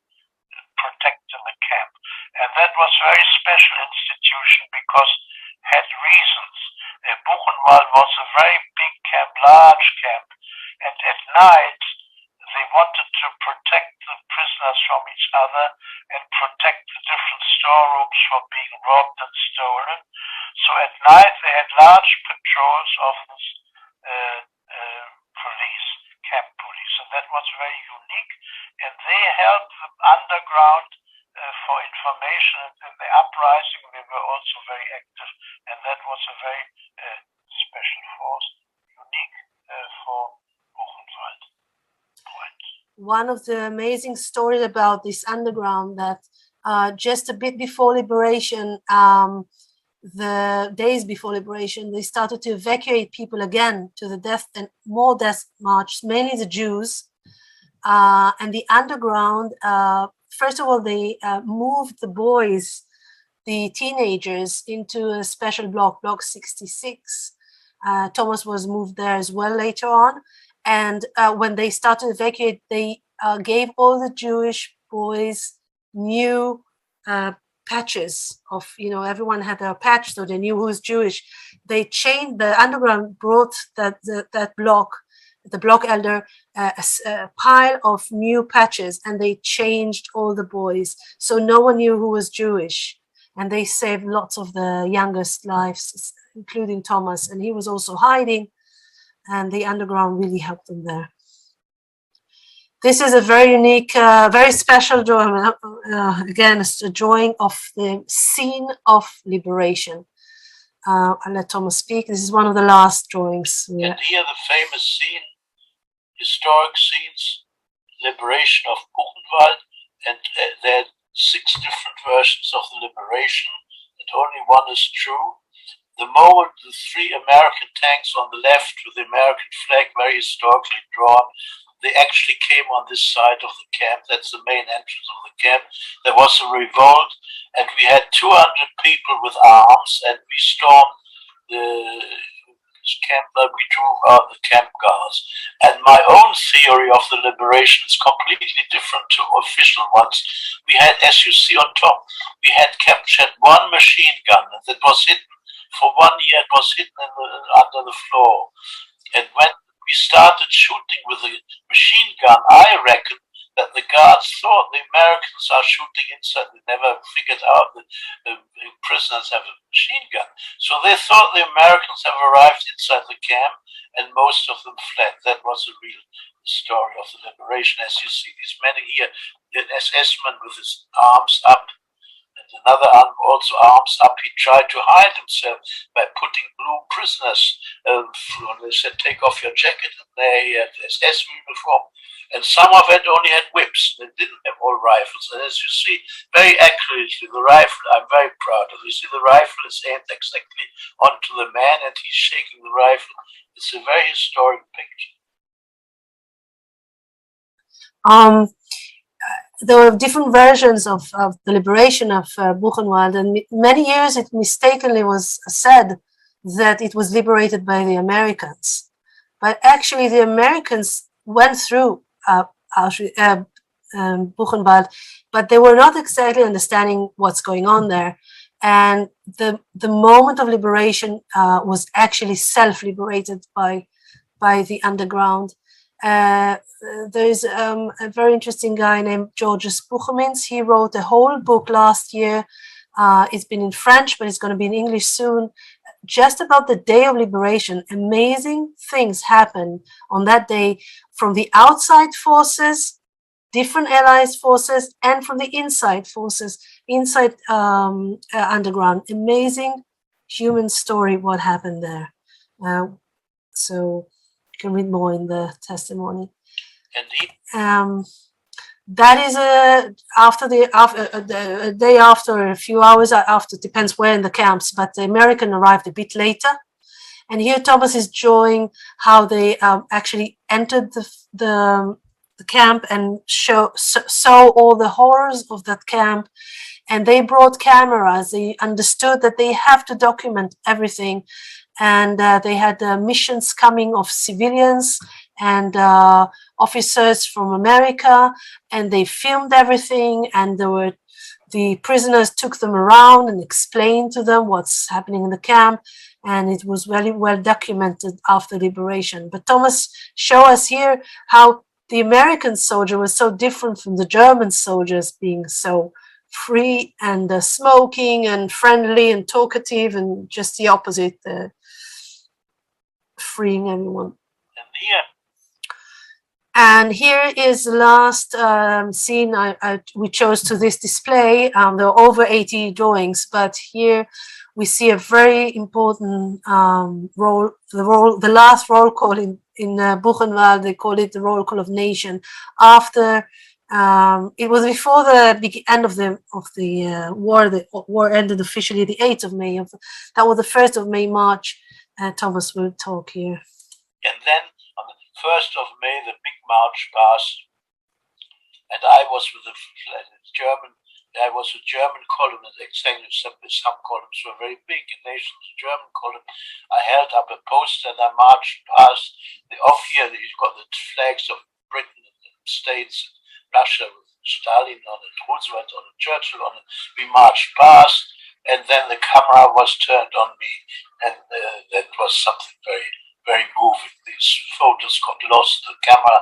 protecting the camp. And that was a very special institution because it had reasons. Buchenwald was a very big camp, large camp, and at night they wanted to protect the prisoners from each other and protect the different storerooms from being robbed and stolen. So at night they had large patrols of this police, camp police, and that was very unique. And they helped the underground for information, and in the uprising they were also very active, and that was a very special force, unique for Buchenwald. One of the amazing stories about this underground that just a bit before liberation, the days before liberation, they started to evacuate people again to the death and more death march, mainly the Jews. And the underground, first of all, they moved the boys, the teenagers, into a special block, Block 66. Thomas was moved there as well later on. And when they started to evacuate, they gave all the Jewish boys new patches of, everyone had a patch, so they knew who was Jewish. They changed, the underground brought that block, the block elder, a pile of new patches, and they changed all the boys. So no one knew who was Jewish. And they saved lots of the youngest lives, including Thomas. And he was also hiding. And the underground really helped them there. This is a very unique, very special drawing. Again, it's a drawing of the scene of liberation. I'll let Thomas speak. This is one of the last drawings. And here the famous scene, historic scenes, liberation of Buchenwald, and there are 6 different versions of the liberation, and only one is true. The moment the 3 American tanks on the left with the American flag very historically drawn, they actually came on this side of the camp. That's the main entrance of the camp. There was a revolt, and we had 200 people with arms, and we stormed the camp. We drew out the camp guards. And my own theory of the liberation is completely different to official ones. We had, as you see on top, we had captured 1 machine gun that was hidden. For 1 year, it was hidden under the floor. And when we started shooting with a machine gun, I reckon that the guards thought the Americans are shooting inside. They never figured out that the prisoners have a machine gun. So they thought the Americans have arrived inside the camp, and most of them fled. That was a real story of the liberation. As you see, these men here, an SS man with his arms up, another arm also arms up. He tried to hide himself by putting blue prisoners through. And they said, take off your jacket. And there he had SS uniform. And some of it only had whips. They didn't have all rifles. And as you see, very accurately, the rifle, I'm very proud of. You see, the rifle is aimed exactly onto the man, and he's shaking the rifle. It's a very historic picture. There were different versions of the liberation of Buchenwald, and many years it mistakenly was said that it was liberated by the Americans. But actually the Americans went through Buchenwald, but they were not exactly understanding what's going on there. And the moment of liberation was actually self-liberated by the underground. There's a very interesting guy named Georges Buchemins. He wrote a whole book last year. It's been in French, but it's going to be in English soon, just about the day of liberation. Amazing things happen on that day from the outside forces, different allied forces, and from the inside forces, inside underground. Amazing human story, what happened there. So you can read more in the testimony. Indeed. That is a day after, a few hours after, depends where in the camps, but the American arrived a bit later. And here Thomas is drawing how they actually entered the the camp and saw all the horrors of that camp. And they brought cameras. They understood that they have to document everything. And they had missions coming of civilians and officers from America, and they filmed everything. And the prisoners took them around and explained to them what's happening in the camp. And it was very well documented after liberation. But Thomas show us here how the American soldier was so different from the German soldiers, being so free and smoking and friendly and talkative, and just the opposite, freeing everyone. And here is the last scene we chose to this display. There are over 80 drawings, but here we see a very important role. The last roll call in Buchenwald, they call it the roll call of nation. After it was before the end of the war. The war ended officially the 8th of May. That was the 1st of May march. Thomas will talk here. And then on the 1st of May, the big march passed, and I was with the German. I was a German column, and some columns were very big. In Nations, German column. I held up a poster and I marched past here. You've got the flags of Britain and the States. Russia with Stalin on it, Roosevelt on it, Churchill on it. We marched past, and then the camera was turned on me, and that was something very, very moving. These photos got lost, the camera,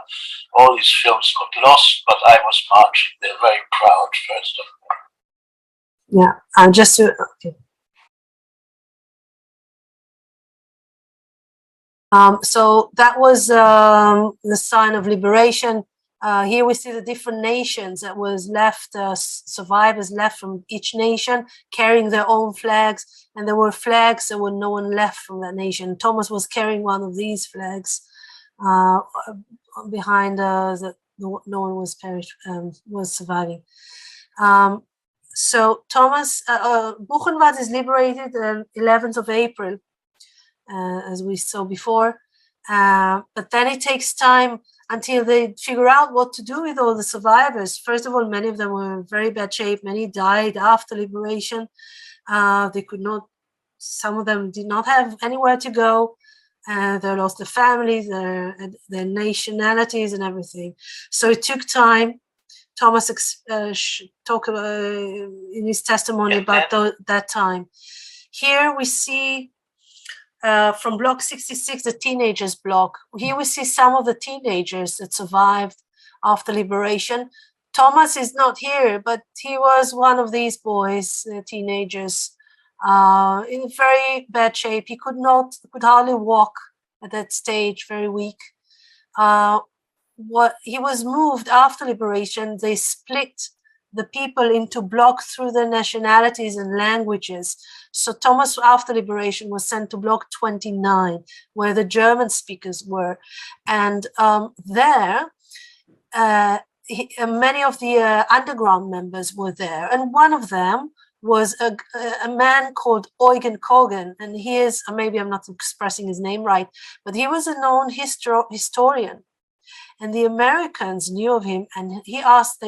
all these films got lost, but I was marching there very proud, first of all. Yeah, I'm just okay. So that was the sign of liberation. Here we see the different nations that was left, survivors left from each nation carrying their own flags, and there were flags that were no one left from that nation. Thomas was carrying one of these flags behind that no one was surviving. So Thomas, Buchenwald is liberated on 11th of April, as we saw before, but then it takes time until they figure out what to do with all the survivors. First of all, many of them were in very bad shape. Many died after liberation. They could not, some of them did not have anywhere to go. They lost their families, their nationalities and everything. So it took time. Thomas talked in his testimony about that time. Here we see from block 66, the teenagers block. Here we see some of the teenagers that survived after liberation. Thomas is not here, but he was one of these boys, teenagers, in very bad shape. He could hardly walk at that stage, very weak. He was moved after liberation. They split the people into blocks through their nationalities and languages. So Thomas, after liberation, was sent to block 29, where the German speakers were. And there, many of the underground members were there. And one of them was a man called Eugen Kogen. And he is, maybe I'm not expressing his name right, but he was a known historian. And the Americans knew of him, and they asked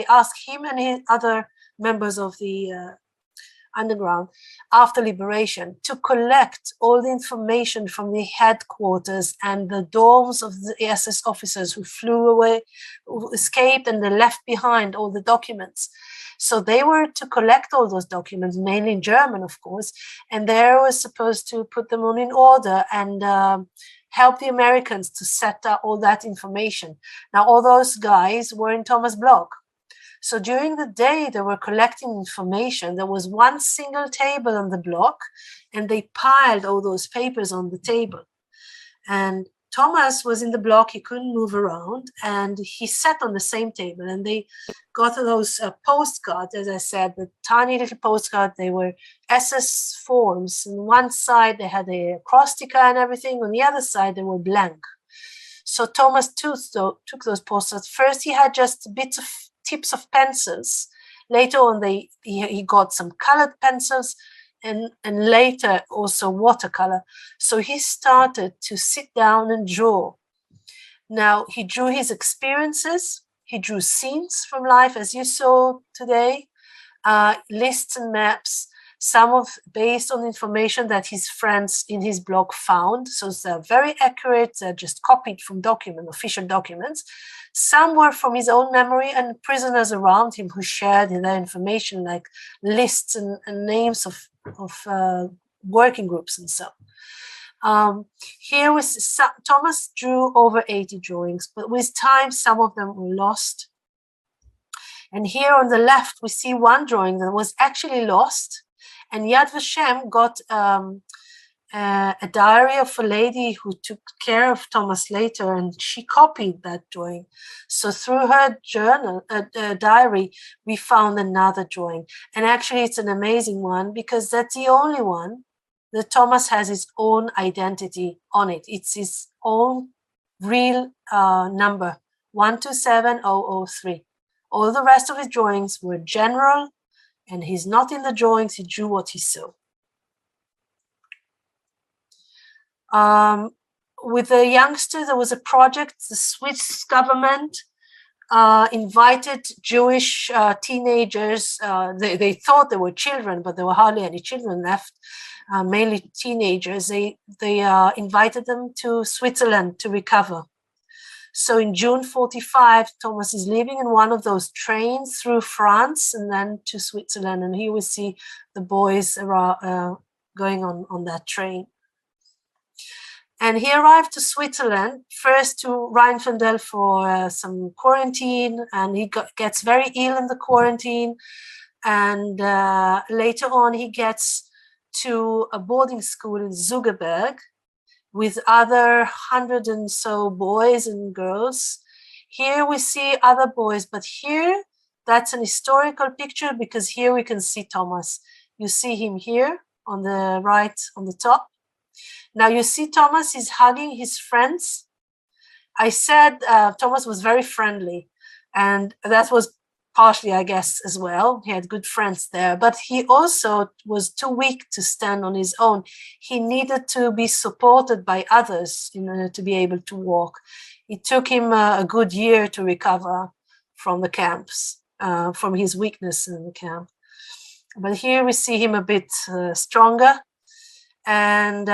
him and his other members of the underground after liberation to collect all the information from the headquarters and the dorms of the SS officers who flew away, who escaped, and they left behind all the documents. So they were to collect all those documents, mainly in German, of course, and they were supposed to put them all in order and help the Americans to set up all that information. Now, all those guys were in Thomas Bloch. So during the day, they were collecting information. There was one single table on the block, and they piled all those papers on the table. And Thomas was in the block. He couldn't move around, and he sat on the same table. And they got those postcards, as I said, the tiny little postcard. They were SS forms. On one side, they had a acrostica and everything. On the other side, they were blank. So Thomas took those postcards. First, he had just bits of tips of pencils. Later on, he got some colored pencils, and later also watercolor. So he started to sit down and draw. Now, he drew his experiences. He drew scenes from life, as you saw today, lists and maps, some of based on information that his friends in his blog found. So they're very accurate, they're just copied from official documents. Some were from his own memory and prisoners around him who shared their information, like lists and names of working groups and so on. Here Thomas drew over 80 drawings, but with time, some of them were lost. And here on the left, we see one drawing that was actually lost. And Yad Vashem got a diary of a lady who took care of Thomas later, and she copied that drawing. So through her journal, diary, we found another drawing. And actually, it's an amazing one because that's the only one that Thomas has his own identity on it. It's his own real number, 127003. All the rest of his drawings were general, and he's not in the drawings, he drew what he saw. With the youngster, there was a project, the Swiss government invited Jewish teenagers. They thought there were children, but there were hardly any children left, mainly teenagers. They invited them to Switzerland to recover. So in June 45, Thomas is leaving in one of those trains through France and then to Switzerland. And here we see the boys going on that train. And he arrived to Switzerland, first to Rheinfeldel for some quarantine, and he gets very ill in the quarantine. And later on, he gets to a boarding school in Zugerberg with other 100 and so boys and girls. Here we see other boys, but here, that's an historical picture because here we can see Thomas. You see him here on the right, on the top. Now you see Thomas is hugging his friends. I said Thomas was very friendly, and that was partially, I guess, as well. He had good friends there, but he also was too weak to stand on his own. He needed to be supported by others in order to be able to walk. It took him a good year to recover from the camps, from his weakness in the camp. But here we see him a bit stronger. And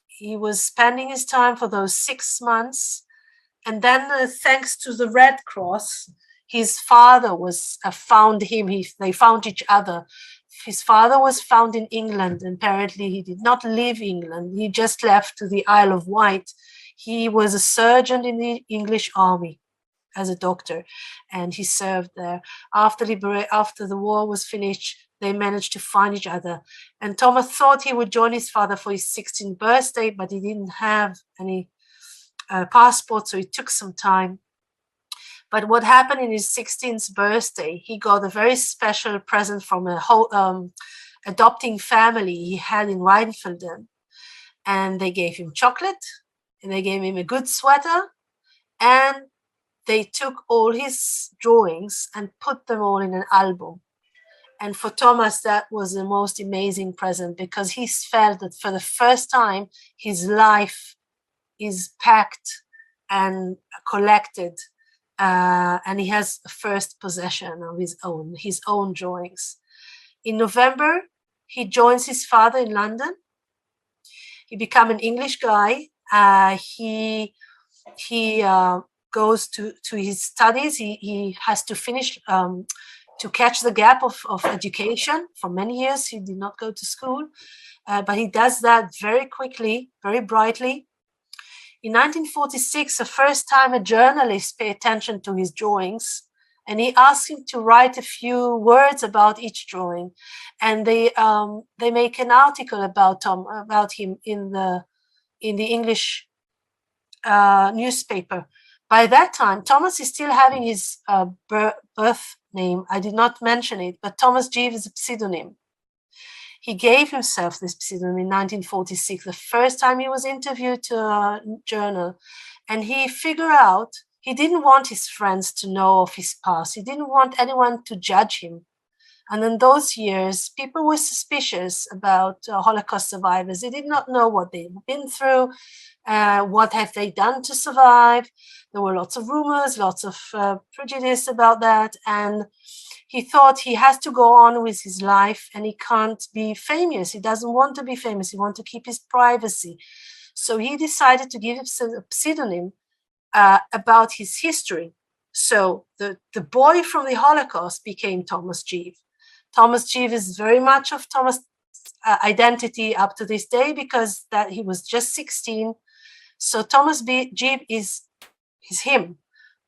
he was spending his time for those 6 months. And then thanks to the Red Cross, his father was found him. They found each other. His father was found in England. And apparently he did not leave England. He just left to the Isle of Wight. He was a surgeon in the English army as a doctor. And he served there. After the war was finished, they managed to find each other. And Thomas thought he would join his father for his 16th birthday, but he didn't have any passport, so it took some time. But what happened in his 16th birthday, he got a very special present from a adopting family he had in Rheinfelden. And they gave him chocolate, and they gave him a good sweater, and they took all his drawings and put them all in an album. And for Thomas, that was the most amazing present because he felt that for the first time, his life is packed and collected. And he has a first possession of his own drawings. In November, he joins his father in London. He becomes an English guy. He goes to his studies. He has to finish to catch the gap of education. For many years, he did not go to school, but he does that very quickly, very brightly. In 1946, the first time a journalist paid attention to his drawings, and he asked him to write a few words about each drawing, and they make an article about him in the English newspaper. By that time, Thomas is still having his birth name. I did not mention it, but Thomas Jeeves is a pseudonym. He gave himself this pseudonym in 1946, the first time he was interviewed to a journal. And he figured out he didn't want his friends to know of his past. He didn't want anyone to judge him And in those years, people were suspicious about Holocaust survivors. They did not know what they've been through, what have they done to survive. There were lots of rumors, lots of prejudice about that. And he thought he has to go on with his life and he can't be famous. He doesn't want to be famous. He wants to keep his privacy. So he decided to give himself a pseudonym about his history. So the boy from the Holocaust became Thomas Jeeve. Thomas Jeeve is very much of Thomas' identity up to this day because that he was just 16. So Thomas Jeeve is him,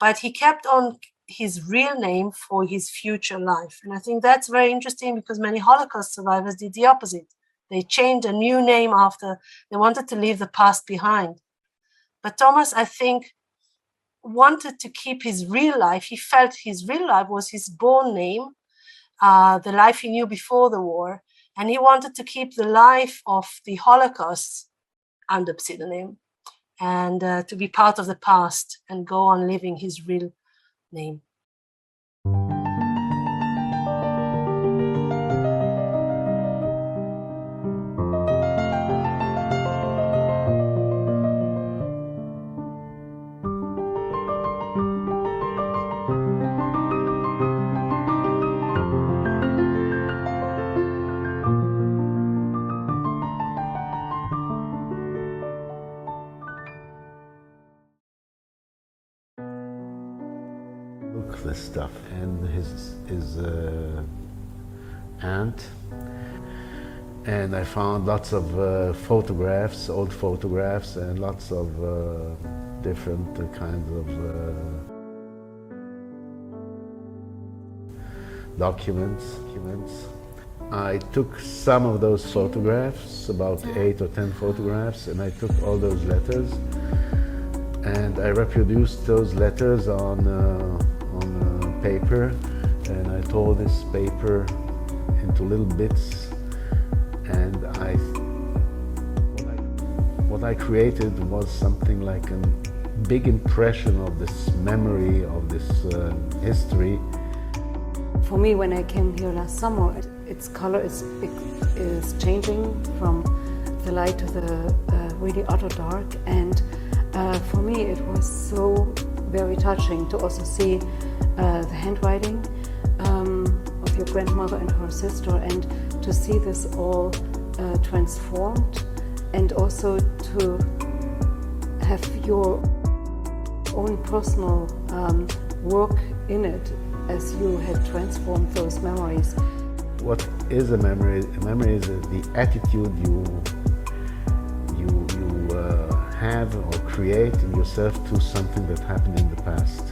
but he kept on his real name for his future life. And I think that's very interesting because many Holocaust survivors did the opposite. They changed a new name after they wanted to leave the past behind. But Thomas, I think, wanted to keep his real life. He felt his real life was his born name, the life he knew before the war. And he wanted to keep the life of the Holocaust under pseudonym and to be part of the past and go on living his real name. This stuff, and his aunt, and I found lots of photographs, old photographs, and lots of different kinds of documents. I took some of those photographs, about 8 or 10 photographs, and I took all those letters, and I reproduced those letters on paper, and I tore this paper into little bits, and what I created was something like a big impression of this memory, of this history. For me, when I came here last summer, its color is changing from the light to the really utter dark, and for me it was so very touching to also see the handwriting of your grandmother and her sister, and to see this all transformed, and also to have your own personal work in it as you had transformed those memories. What is a memory? A memory is the attitude you have or create in yourself to something that happened in the past.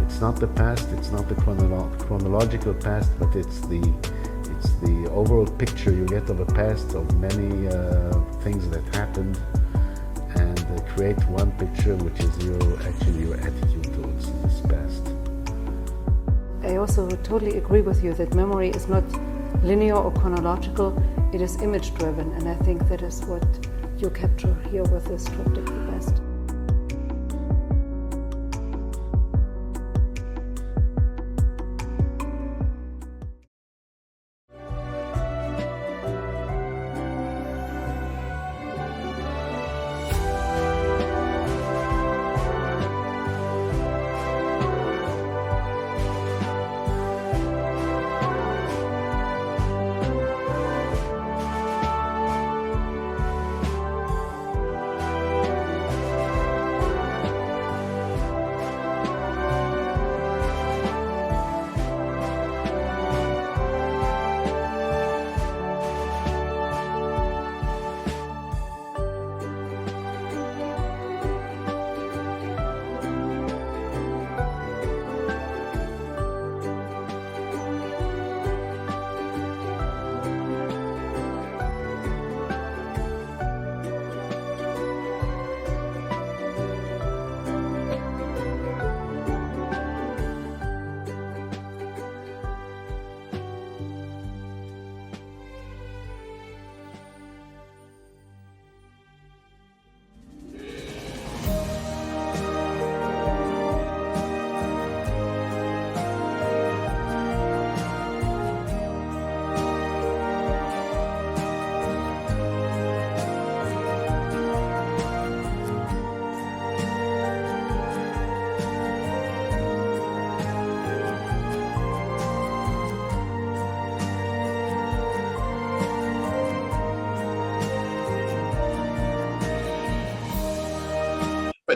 It's not the past, it's not the chronological past, but it's the overall picture you get of a past, of many things that happened, and create one picture which is your attitude towards this past. I also totally agree with you that memory is not linear or chronological, it is image driven, and I think that is what you capture here with this triptych the best.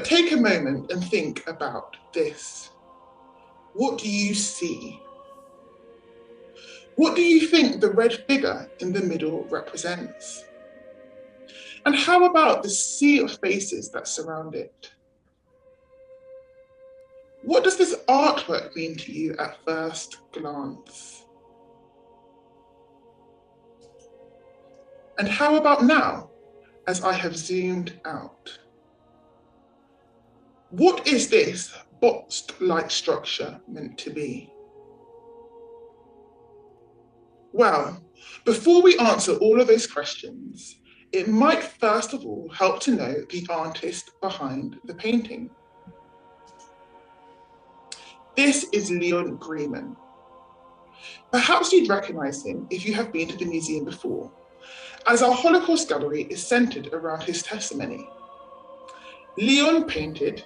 But take a moment and think about this. What do you see? What do you think the red figure in the middle represents? And how about the sea of faces that surround it? What does this artwork mean to you at first glance? And how about now, as I have zoomed out? What is this box-like structure meant to be? Well, before we answer all of those questions, it might first of all help to know the artist behind the painting. This is Leon Greenman. Perhaps you'd recognize him if you have been to the museum before, as our Holocaust gallery is centered around his testimony. Leon painted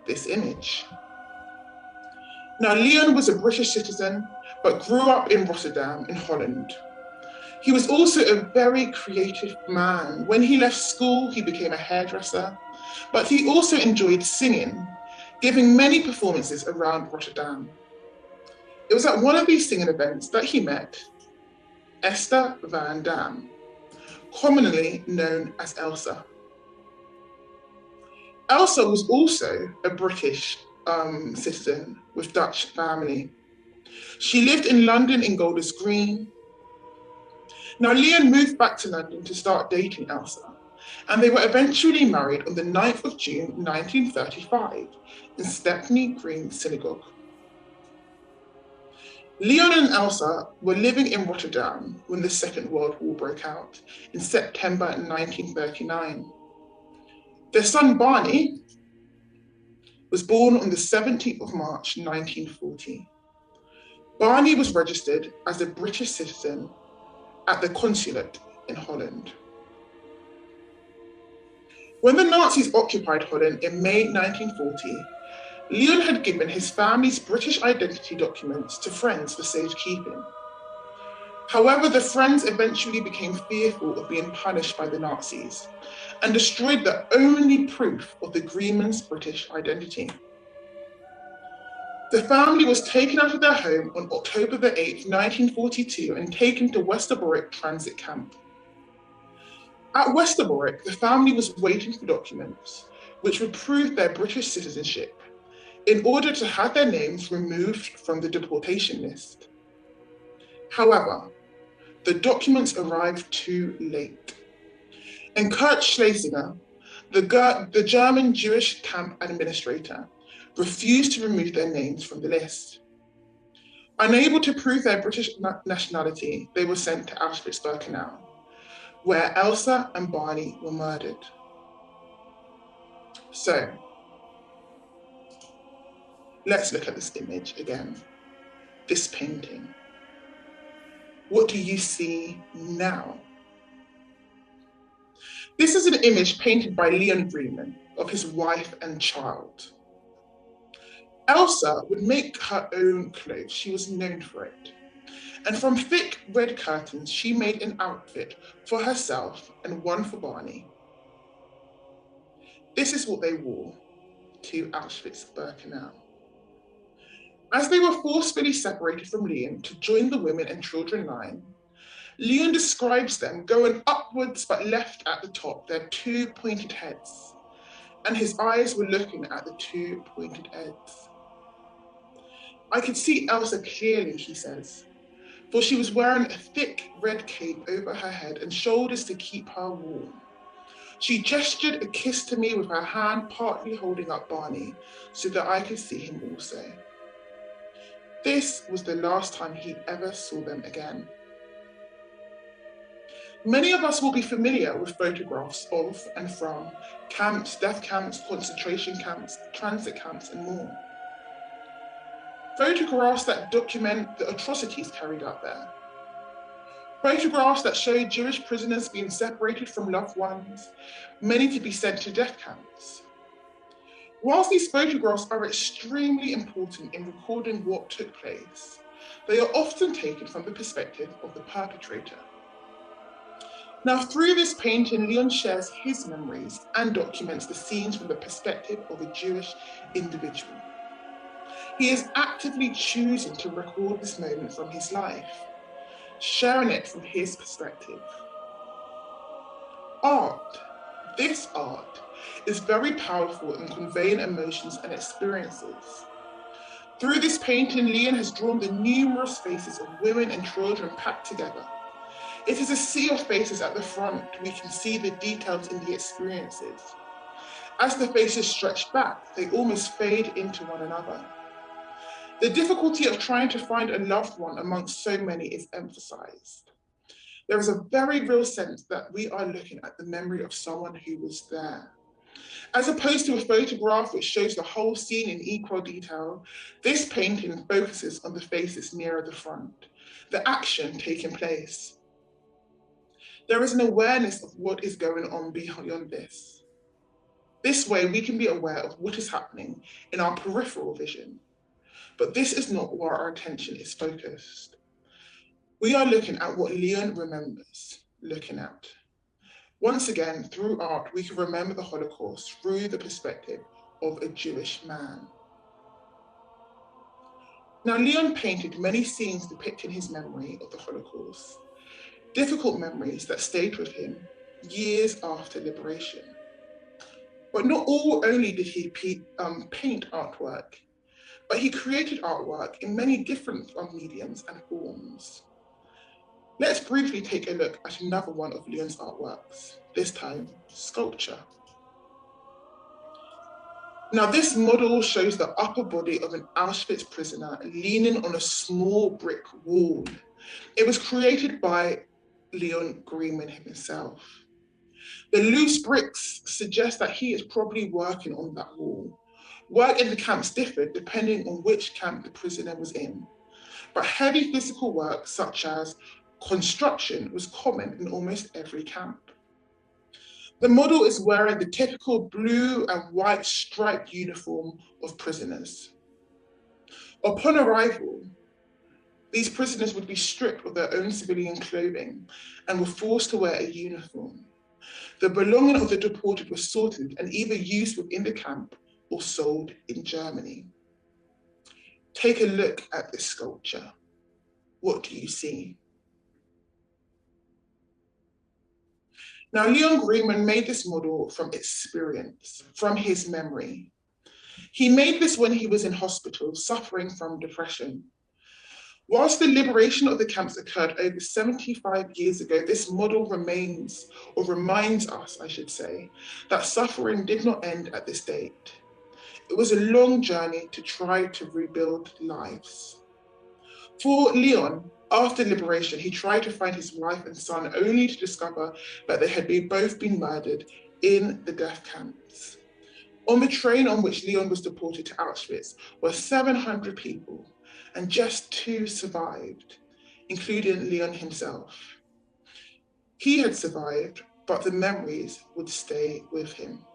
this image. Now, Leon was a British citizen, but grew up in Rotterdam in Holland. He was also a very creative man. When he left school, he became a hairdresser, but he also enjoyed singing, giving many performances around Rotterdam. It was at one of these singing events that he met Esther Van Dam, commonly known as Elsa. Elsa was also a British citizen with Dutch family. She lived in London in Golders Green. Now, Leon moved back to London to start dating Elsa, and they were eventually married on the 9th of June, 1935, in Stepney Green Synagogue. Leon and Elsa were living in Rotterdam when the Second World War broke out in September 1939. Their son Barney was born on the 17th of March 1940. Barney was registered as a British citizen at the consulate in Holland. When the Nazis occupied Holland in May 1940, Leon had given his family's British identity documents to friends for safekeeping. However, the friends eventually became fearful of being punished by the Nazis and destroyed the only proof of the Greenman's British identity. The family was taken out of their home on October the 8th, 1942, and taken to Westerbork transit camp. At Westerbork, the family was waiting for documents which would prove their British citizenship in order to have their names removed from the deportation list. However, the documents arrived too late, and Kurt Schlesinger, the German Jewish camp administrator, refused to remove their names from the list. Unable to prove their British nationality, they were sent to Auschwitz-Birkenau, where Elsa and Barney were murdered. So, let's look at this image again, this painting. What do you see now? This is an image painted by Leon Greenman of his wife and child. Elsa would make her own clothes. She was known for it. And from thick red curtains, she made an outfit for herself and one for Barney. This is what they wore to Auschwitz-Birkenau. As they were forcefully separated from Leon to join the women and children line, Leon describes them going upwards but left at the top, their two pointed heads, and his eyes were looking at the two pointed heads. I could see Elsa clearly, he says, for she was wearing a thick red cape over her head and shoulders to keep her warm. She gestured a kiss to me with her hand partly holding up Barney so that I could see him also. This was the last time he ever saw them again. Many of us will be familiar with photographs of and from camps, death camps, concentration camps, transit camps, and more. Photographs that document the atrocities carried out there. Photographs that show Jewish prisoners being separated from loved ones, many to be sent to death camps. Whilst these photographs are extremely important in recording what took place, they are often taken from the perspective of the perpetrator. Now, through this painting, Leon shares his memories and documents the scenes from the perspective of a Jewish individual. He is actively choosing to record this moment from his life, sharing it from his perspective. Art, this art, is very powerful in conveying emotions and experiences. Through this painting, Leon has drawn the numerous faces of women and children packed together. It is a sea of faces at the front. We can see the details in the experiences. As the faces stretch back, they almost fade into one another. The difficulty of trying to find a loved one amongst so many is emphasized. There is a very real sense that we are looking at the memory of someone who was there. As opposed to a photograph which shows the whole scene in equal detail, this painting focuses on the faces nearer the front, the action taking place. There is an awareness of what is going on beyond this. This way, we can be aware of what is happening in our peripheral vision. But this is not where our attention is focused. We are looking at what Leon remembers looking at. Once again, through art, we can remember the Holocaust through the perspective of a Jewish man. Now, Leon painted many scenes depicting his memory of the Holocaust, difficult memories that stayed with him years after liberation. But not only did he paint artwork, but he created artwork in many different mediums and forms. Let's briefly take a look at another one of Leon's artworks, this time sculpture. Now, this model shows the upper body of an Auschwitz prisoner leaning on a small brick wall. It was created by Leon Greenman himself. The loose bricks suggest that he is probably working on that wall. Work in the camps differed depending on which camp the prisoner was in, but heavy physical work such as construction was common in almost every camp. The model is wearing the typical blue and white striped uniform of prisoners. Upon arrival, these prisoners would be stripped of their own civilian clothing and were forced to wear a uniform. The belongings of the deported were sorted and either used within the camp or sold in Germany. Take a look at this sculpture. What do you see? Now, Leon Greenman made this model from experience, from his memory. He made this when he was in hospital, suffering from depression. Whilst the liberation of the camps occurred over 75 years ago, this model reminds us, I should say, that suffering did not end at this date. It was a long journey to try to rebuild lives. For Leon, after liberation, he tried to find his wife and son only to discover that they had both been murdered in the death camps. On the train on which Leon was deported to Auschwitz were 700 people, and just 2 survived, including Leon himself. He had survived, but the memories would stay with him.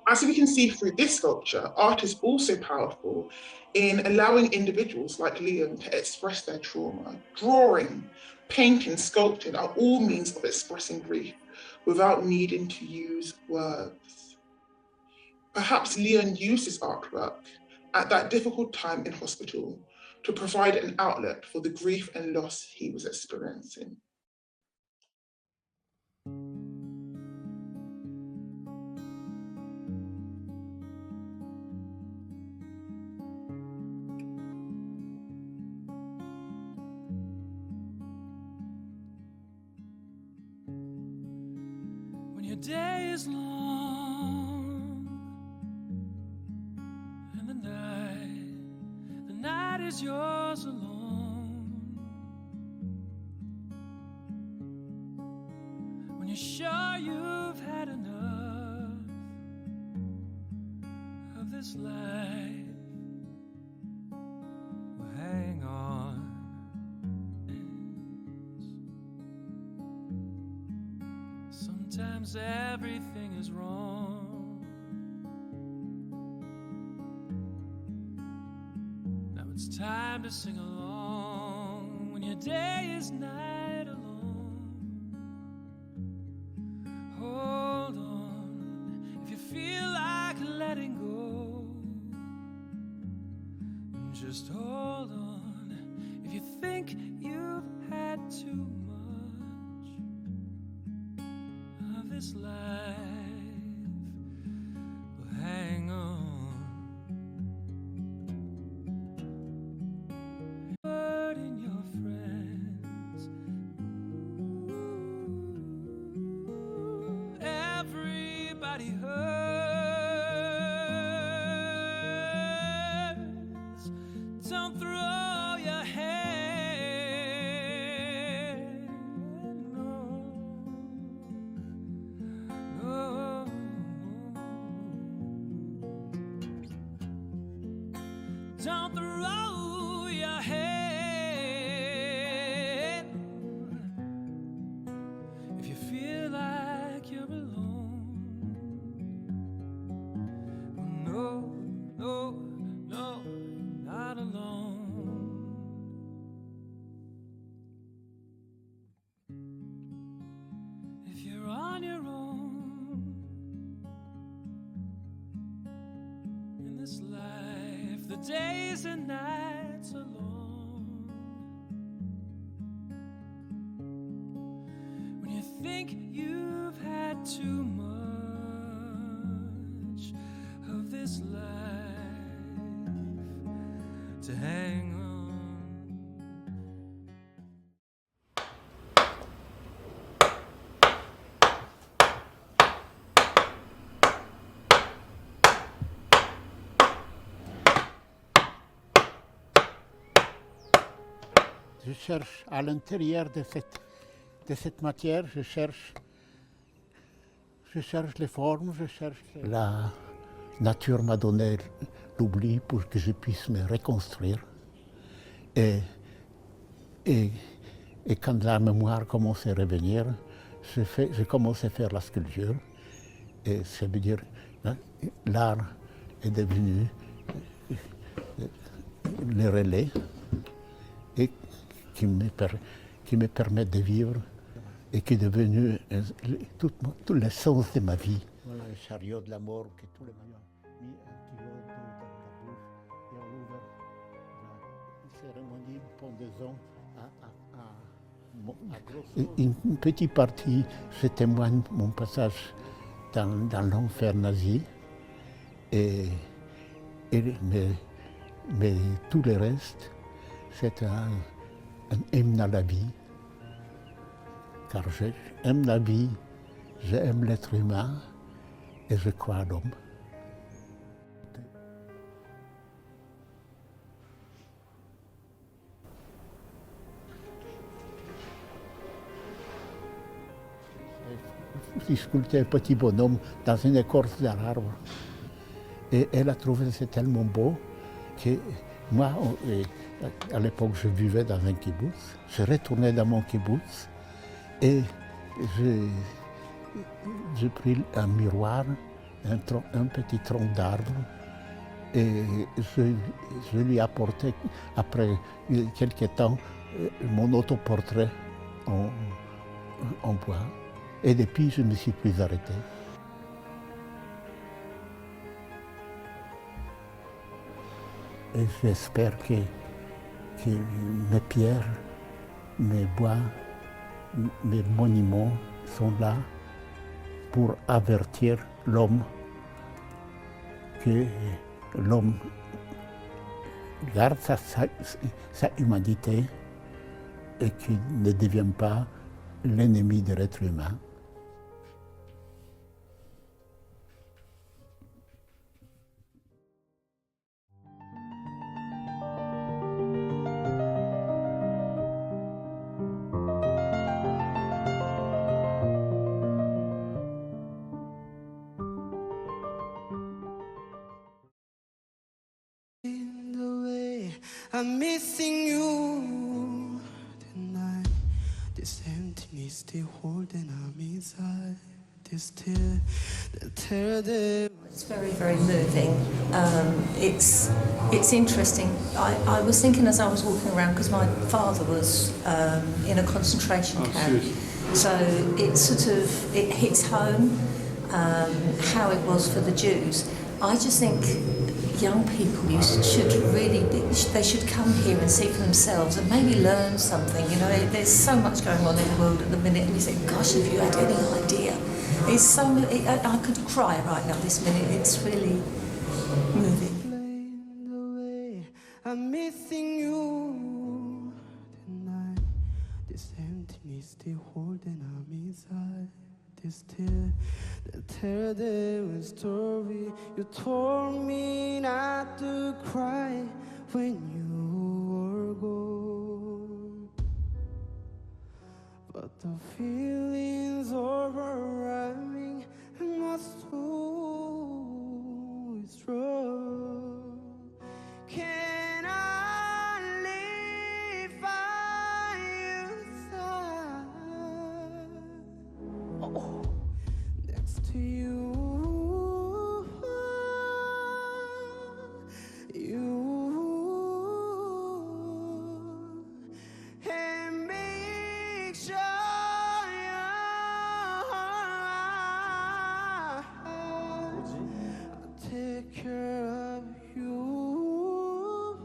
As we can see through this sculpture, art is also powerful in allowing individuals like Leon to express their trauma. Drawing, painting, sculpting are all means of expressing grief without needing to use words. Perhaps Leon used his artwork at that difficult time in hospital to provide an outlet for the grief and loss he was experiencing. When your day is long and the night is yours alone, when you're sure you've had enough of this life, well, hang on. Sometimes everything is wrong. Now it's time to sing along when your day is night alone. Just hold on. If you think you've had too much of this life, well, hang on. Hurting your friends. Ooh, everybody hurts. Don't throw your hand. No, no. Don't throw your head if you feel like you're alone. No, no, no, not alone. If you're on your own in this life, the days and nights are long. When you think you've had too much of this life to hang on. Je cherche à l'intérieur de cette matière, je cherche les formes, je cherche... La nature m'a donné l'oubli pour que je puisse me reconstruire. Et quand la mémoire commence à revenir, je commence à faire la sculpture. Et ça veut dire l'art est devenu le relais et qui me permet de vivre et qui est devenu tout l'essence de ma vie. Voilà un chariot de la mort que tous les maillons ont mis un kilo d'eau dans la bouche et on ouvre la cérémonie de pendaison à grosse. Une petite partie, je témoigne mon passage dans l'enfer nazi, mais tout le reste, c'est un hymne à la vie. Car j'aime la vie, j'aime l'être humain et je crois à l'homme. J'ai sculpté un petit bonhomme dans une écorce d'un arbre. Et elle a trouvé ça tellement beau que moi, à l'époque, je vivais dans un kibbutz. Je retournais dans mon kibbutz et j'ai pris un miroir, un petit tronc d'arbre et je lui ai apporté, après quelques temps, mon autoportrait en bois. Et depuis, je ne me suis plus arrêté. Et j'espère que mes pierres, mes bois, mes monuments sont là pour avertir l'homme que l'homme garde sa humanité et qu'il ne devient pas l'ennemi de l'être humain. I'm missing you tonight. This emptiness still holding on inside. This tear, the tear that... It's very, very moving. It's interesting. I was thinking as I was walking around, because my father was in a concentration camp. So it hits home how it was for the Jews. I just think young people should really they should come here and see for themselves and maybe learn something. You know, there's so much going on in the world at the minute, and you think, gosh, if you had any idea. It's so, I could cry right now this minute. It's really moving. I'm missing you tonight. This emptiness they holding on inside. This tear that tell them a story. You told me not to cry when you were gone, but the feelings overwhelming and my soul is strong. Can I live by your side? Oh, next to you, and make sure I take care of you.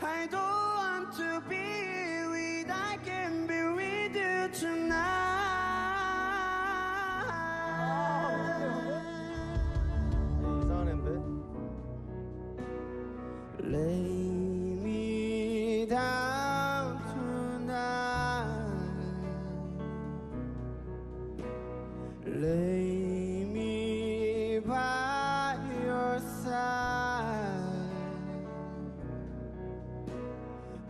I don't want to be with, I can be with you tonight. Lay me down tonight. Lay me by your side.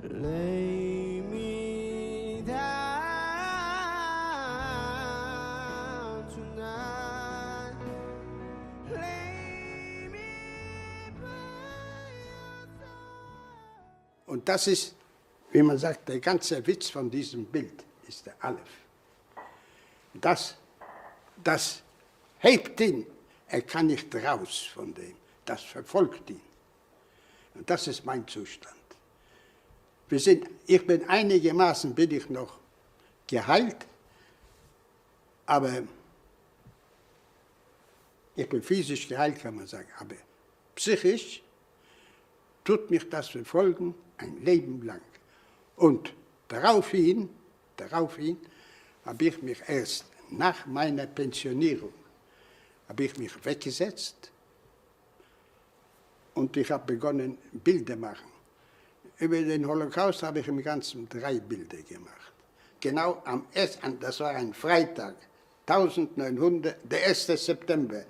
Lay me down tonight. Lay me by your side. Und das ist, wie man sagt, der ganze Witz von diesem Bild ist der Aleph. Das hebt ihn, er kann nicht raus von dem, das verfolgt ihn. Und das ist mein Zustand. Ich bin einigermaßen bin ich noch geheilt, aber ich bin physisch geheilt, kann man sagen, aber psychisch tut mich das verfolgen ein Leben lang. Und daraufhin habe ich mich erst nach meiner Pensionierung habe ich mich weggesetzt und ich habe begonnen, Bilder zu machen. Über den Holocaust habe ich im Ganzen 3 Bilder gemacht. Genau das war ein Freitag, der 1. September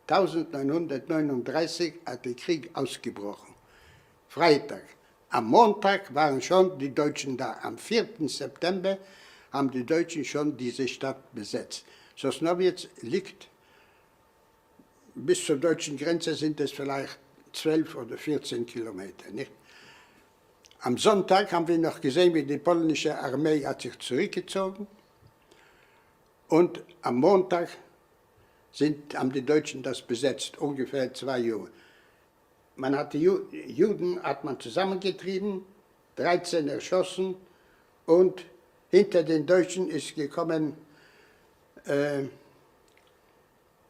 1939 hat der Krieg ausgebrochen. Freitag. Am Montag waren schon die Deutschen da. Am 4. September haben die Deutschen schon diese Stadt besetzt. Sosnowiec liegt, bis zur deutschen Grenze sind es vielleicht 12 oder 14 Kilometer. Nicht? Am Sonntag haben wir noch gesehen, wie die polnische Armee hat sich zurückgezogen. Und am Montag haben die Deutschen das besetzt, ungefähr 2 Uhr. Man hat die Juden zusammengetrieben, 13 erschossen und hinter den Deutschen ist gekommen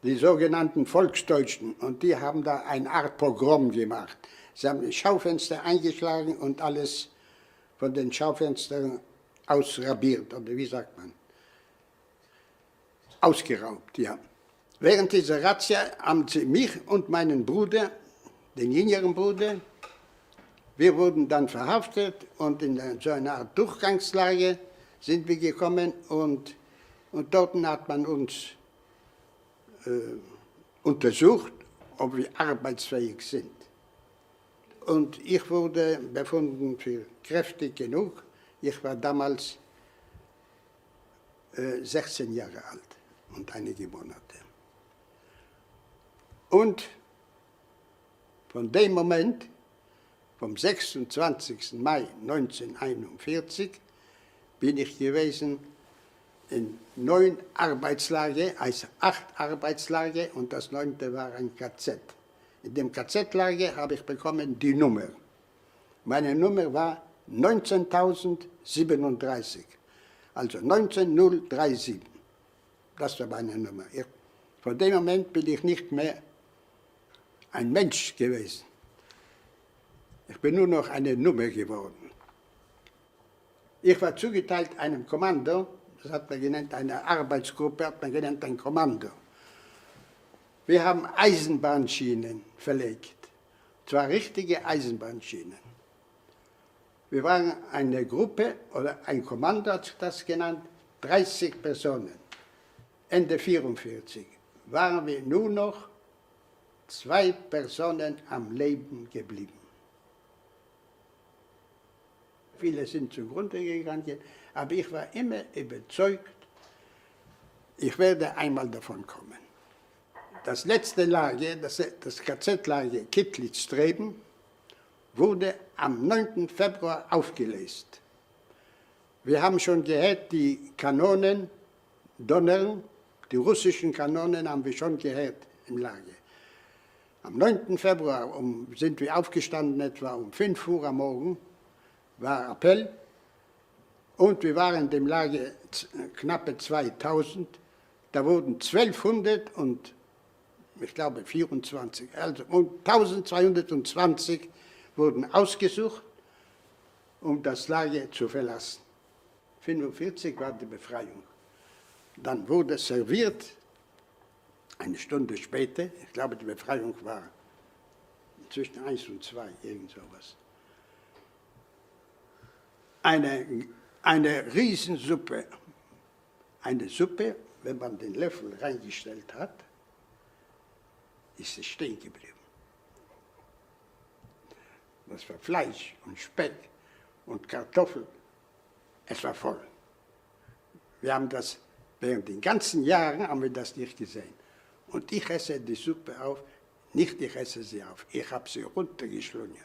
die sogenannten Volksdeutschen und die haben da eine Art Pogrom gemacht. Sie haben die Schaufenster eingeschlagen und alles von den Schaufenstern ausrabiert, oder wie sagt man? Ausgeraubt, ja. Während dieser Razzia haben sie mich und meinen Bruder, den jüngeren Bruder, wir wurden dann verhaftet und in so eine Art Durchgangslage sind wir gekommen und dort hat man uns untersucht, ob wir arbeitsfähig sind. Und ich wurde befunden für kräftig genug. Ich war damals 16 Jahre alt und einige Monate. Und von dem Moment, vom 26. Mai 1941, bin ich gewesen in 9 Arbeitslager, also 8 Arbeitslager und das 9. war ein KZ. In dem KZ-Lager habe ich bekommen die Nummer. Meine Nummer war 19.037, also 19037. Das war meine Nummer. Von dem Moment bin ich nicht mehr ein Mensch gewesen. Ich bin nur noch eine Nummer geworden. Ich war zugeteilt einem Kommando, das hat man genannt, eine Arbeitsgruppe, hat man genannt ein Kommando. Wir haben Eisenbahnschienen verlegt, zwar richtige Eisenbahnschienen. Wir waren eine Gruppe, oder ein Kommando hat sich das genannt, 30 Personen. Ende 1944 waren wir nur noch 2 Personen am Leben geblieben. Viele sind zugrunde gegangen, aber ich war immer überzeugt, ich werde einmal davon kommen. Das letzte Lager, das KZ-Lager Kittlitz-Streben, wurde am 9. Februar aufgelöst. Wir haben schon gehört, die Kanonen donnern, die russischen Kanonen haben wir schon gehört im Lager. Am 9. Februar sind wir aufgestanden, etwa um 5 Uhr am Morgen, war Appell, und wir waren in dem Lager knappe 2000, da wurden 1200 und ich glaube 24, also 1220 wurden ausgesucht, um das Lager zu verlassen. 1945 war die Befreiung. Dann wurde serviert, eine Stunde später, ich glaube die Befreiung war zwischen 1 und 2, irgend sowas. Eine Riesensuppe. Eine Suppe, wenn man den Löffel reingestellt hat, ist es stehen geblieben. Das war Fleisch und Speck und Kartoffeln. Es war voll. Wir haben das, während den ganzen Jahren haben wir das nicht gesehen. Und ich esse die Suppe auf, nicht ich esse sie auf, ich habe sie runtergeschlungen.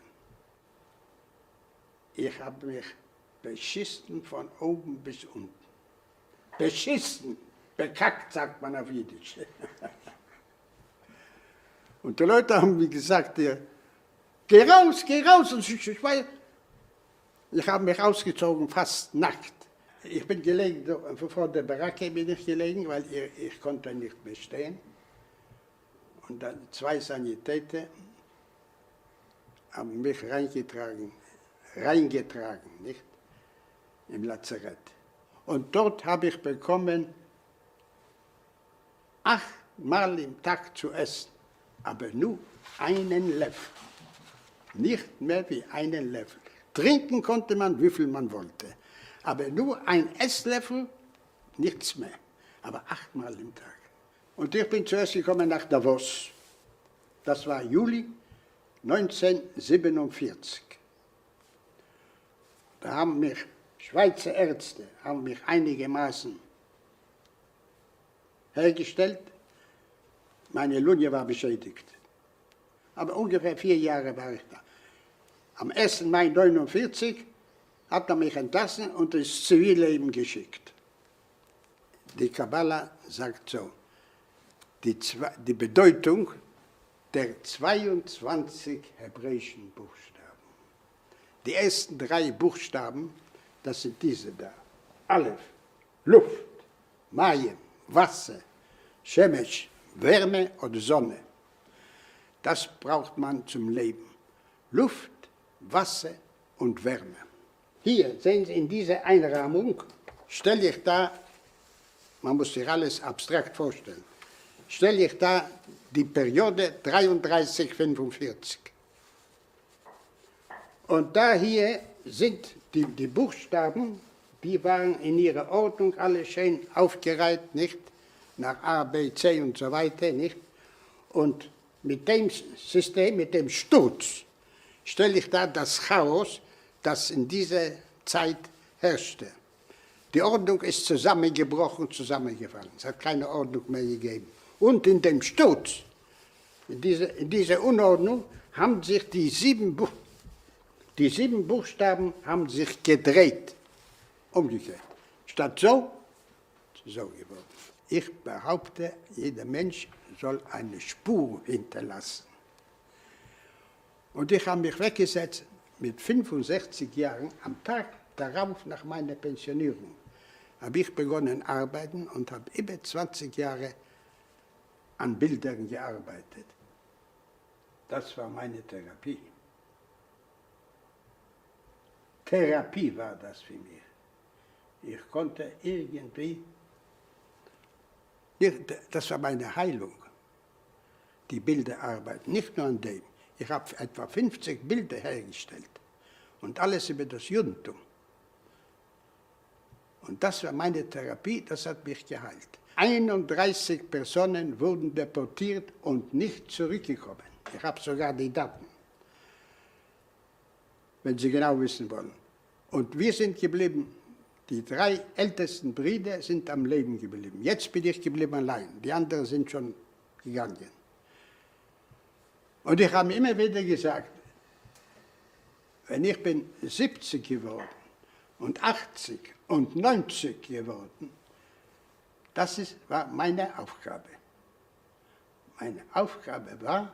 Ich habe mich beschissen von oben bis unten. Beschissen, bekackt, sagt man auf Jiddisch. Und die Leute haben mir gesagt, geh raus, geh raus. Und ich habe mich ausgezogen, fast nackt. Ich bin gelegen, vor der Baracke bin ich gelegen, weil ich konnte nicht mehr stehen. Und dann 2 Sanitäter haben mich reingetragen, nicht? Im Lazarett. Und dort habe ich bekommen, 8-mal im Tag zu essen, aber nur einen Löffel. Nicht mehr wie einen Löffel. Trinken konnte man, wie viel man wollte. Aber nur ein Esslöffel, nichts mehr. Aber 8-mal im Tag. Und ich bin zuerst gekommen nach Davos. Das war Juli 1947. Da haben mich Schweizer Ärzte einigermaßen hergestellt. Meine Lunge war beschädigt. Aber ungefähr 4 Jahre war ich da. Am 1. Mai 1949 hat er mich entlassen und ins Zivilleben geschickt. Die Kabbala sagt so, die Bedeutung der 22 hebräischen Buchstaben. Die ersten 3 Buchstaben, das sind diese da. Aleph, Luft, Mayim, Wasser, Shemesh, Wärme oder Sonne. Das braucht man zum Leben. Luft, Wasser und Wärme. Hier sehen Sie in dieser Einrahmung, stelle ich da, man muss sich alles abstrakt vorstellen, stelle ich da die Periode 33-45. Und da hier sind die Buchstaben, die waren in ihrer Ordnung alle schön aufgereiht, nicht? Nach A, B, C und so weiter, nicht? Und mit dem System, mit dem Sturz, stelle ich da das Chaos, das in dieser Zeit herrschte. Die Ordnung ist zusammengebrochen, zusammengefallen. Es hat keine Ordnung mehr gegeben. Und in dem Sturz, in dieser Unordnung, haben sich die 7 Buchstaben haben sich gedreht, umgekehrt. Statt so geworden. Ich behaupte, jeder Mensch soll eine Spur hinterlassen. Und ich habe mich weggesetzt mit 65 Jahren, am Tag darauf nach meiner Pensionierung, habe ich begonnen zu arbeiten und habe über 20 Jahre an Bildern gearbeitet. Das war meine Therapie. Therapie war das für mich. Ich konnte irgendwie, das war meine Heilung, die Bilderarbeit, nicht nur an dem. Ich habe etwa 50 Bilder hergestellt und alles über das Judentum. Und das war meine Therapie, das hat mich geheilt. 31 Personen wurden deportiert und nicht zurückgekommen. Ich habe sogar die Daten, wenn Sie genau wissen wollen. Und wir sind geblieben. Die 3 ältesten Brüder sind am Leben geblieben. Jetzt bin ich geblieben allein. Die anderen sind schon gegangen. Und ich habe immer wieder gesagt, wenn ich bin 70 geworden und 80 und 90 geworden, das war meine Aufgabe. Meine Aufgabe war,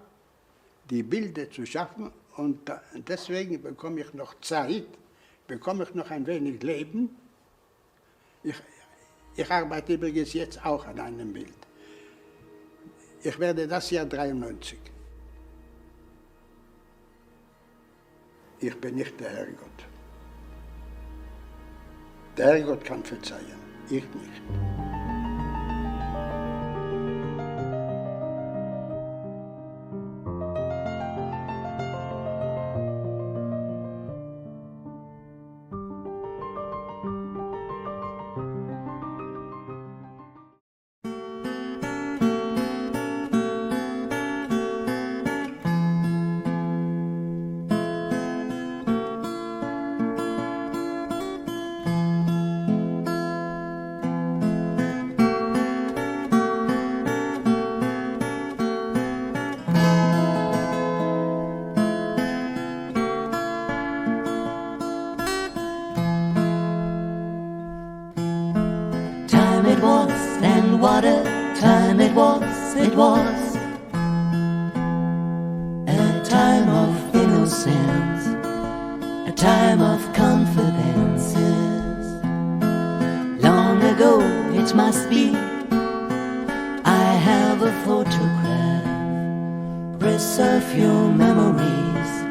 die Bilder zu schaffen und deswegen bekomme ich noch Zeit, bekomme ich noch ein wenig Leben. Ich arbeite übrigens jetzt auch an einem Bild. Ich werde das Jahr 93. Ich bin nicht der Herrgott. Der Herrgott kann verzeihen, ich nicht. It was, and what a time it was, a time of innocence, a time of confidences. Long ago it must be, I have a photograph, preserve your memories,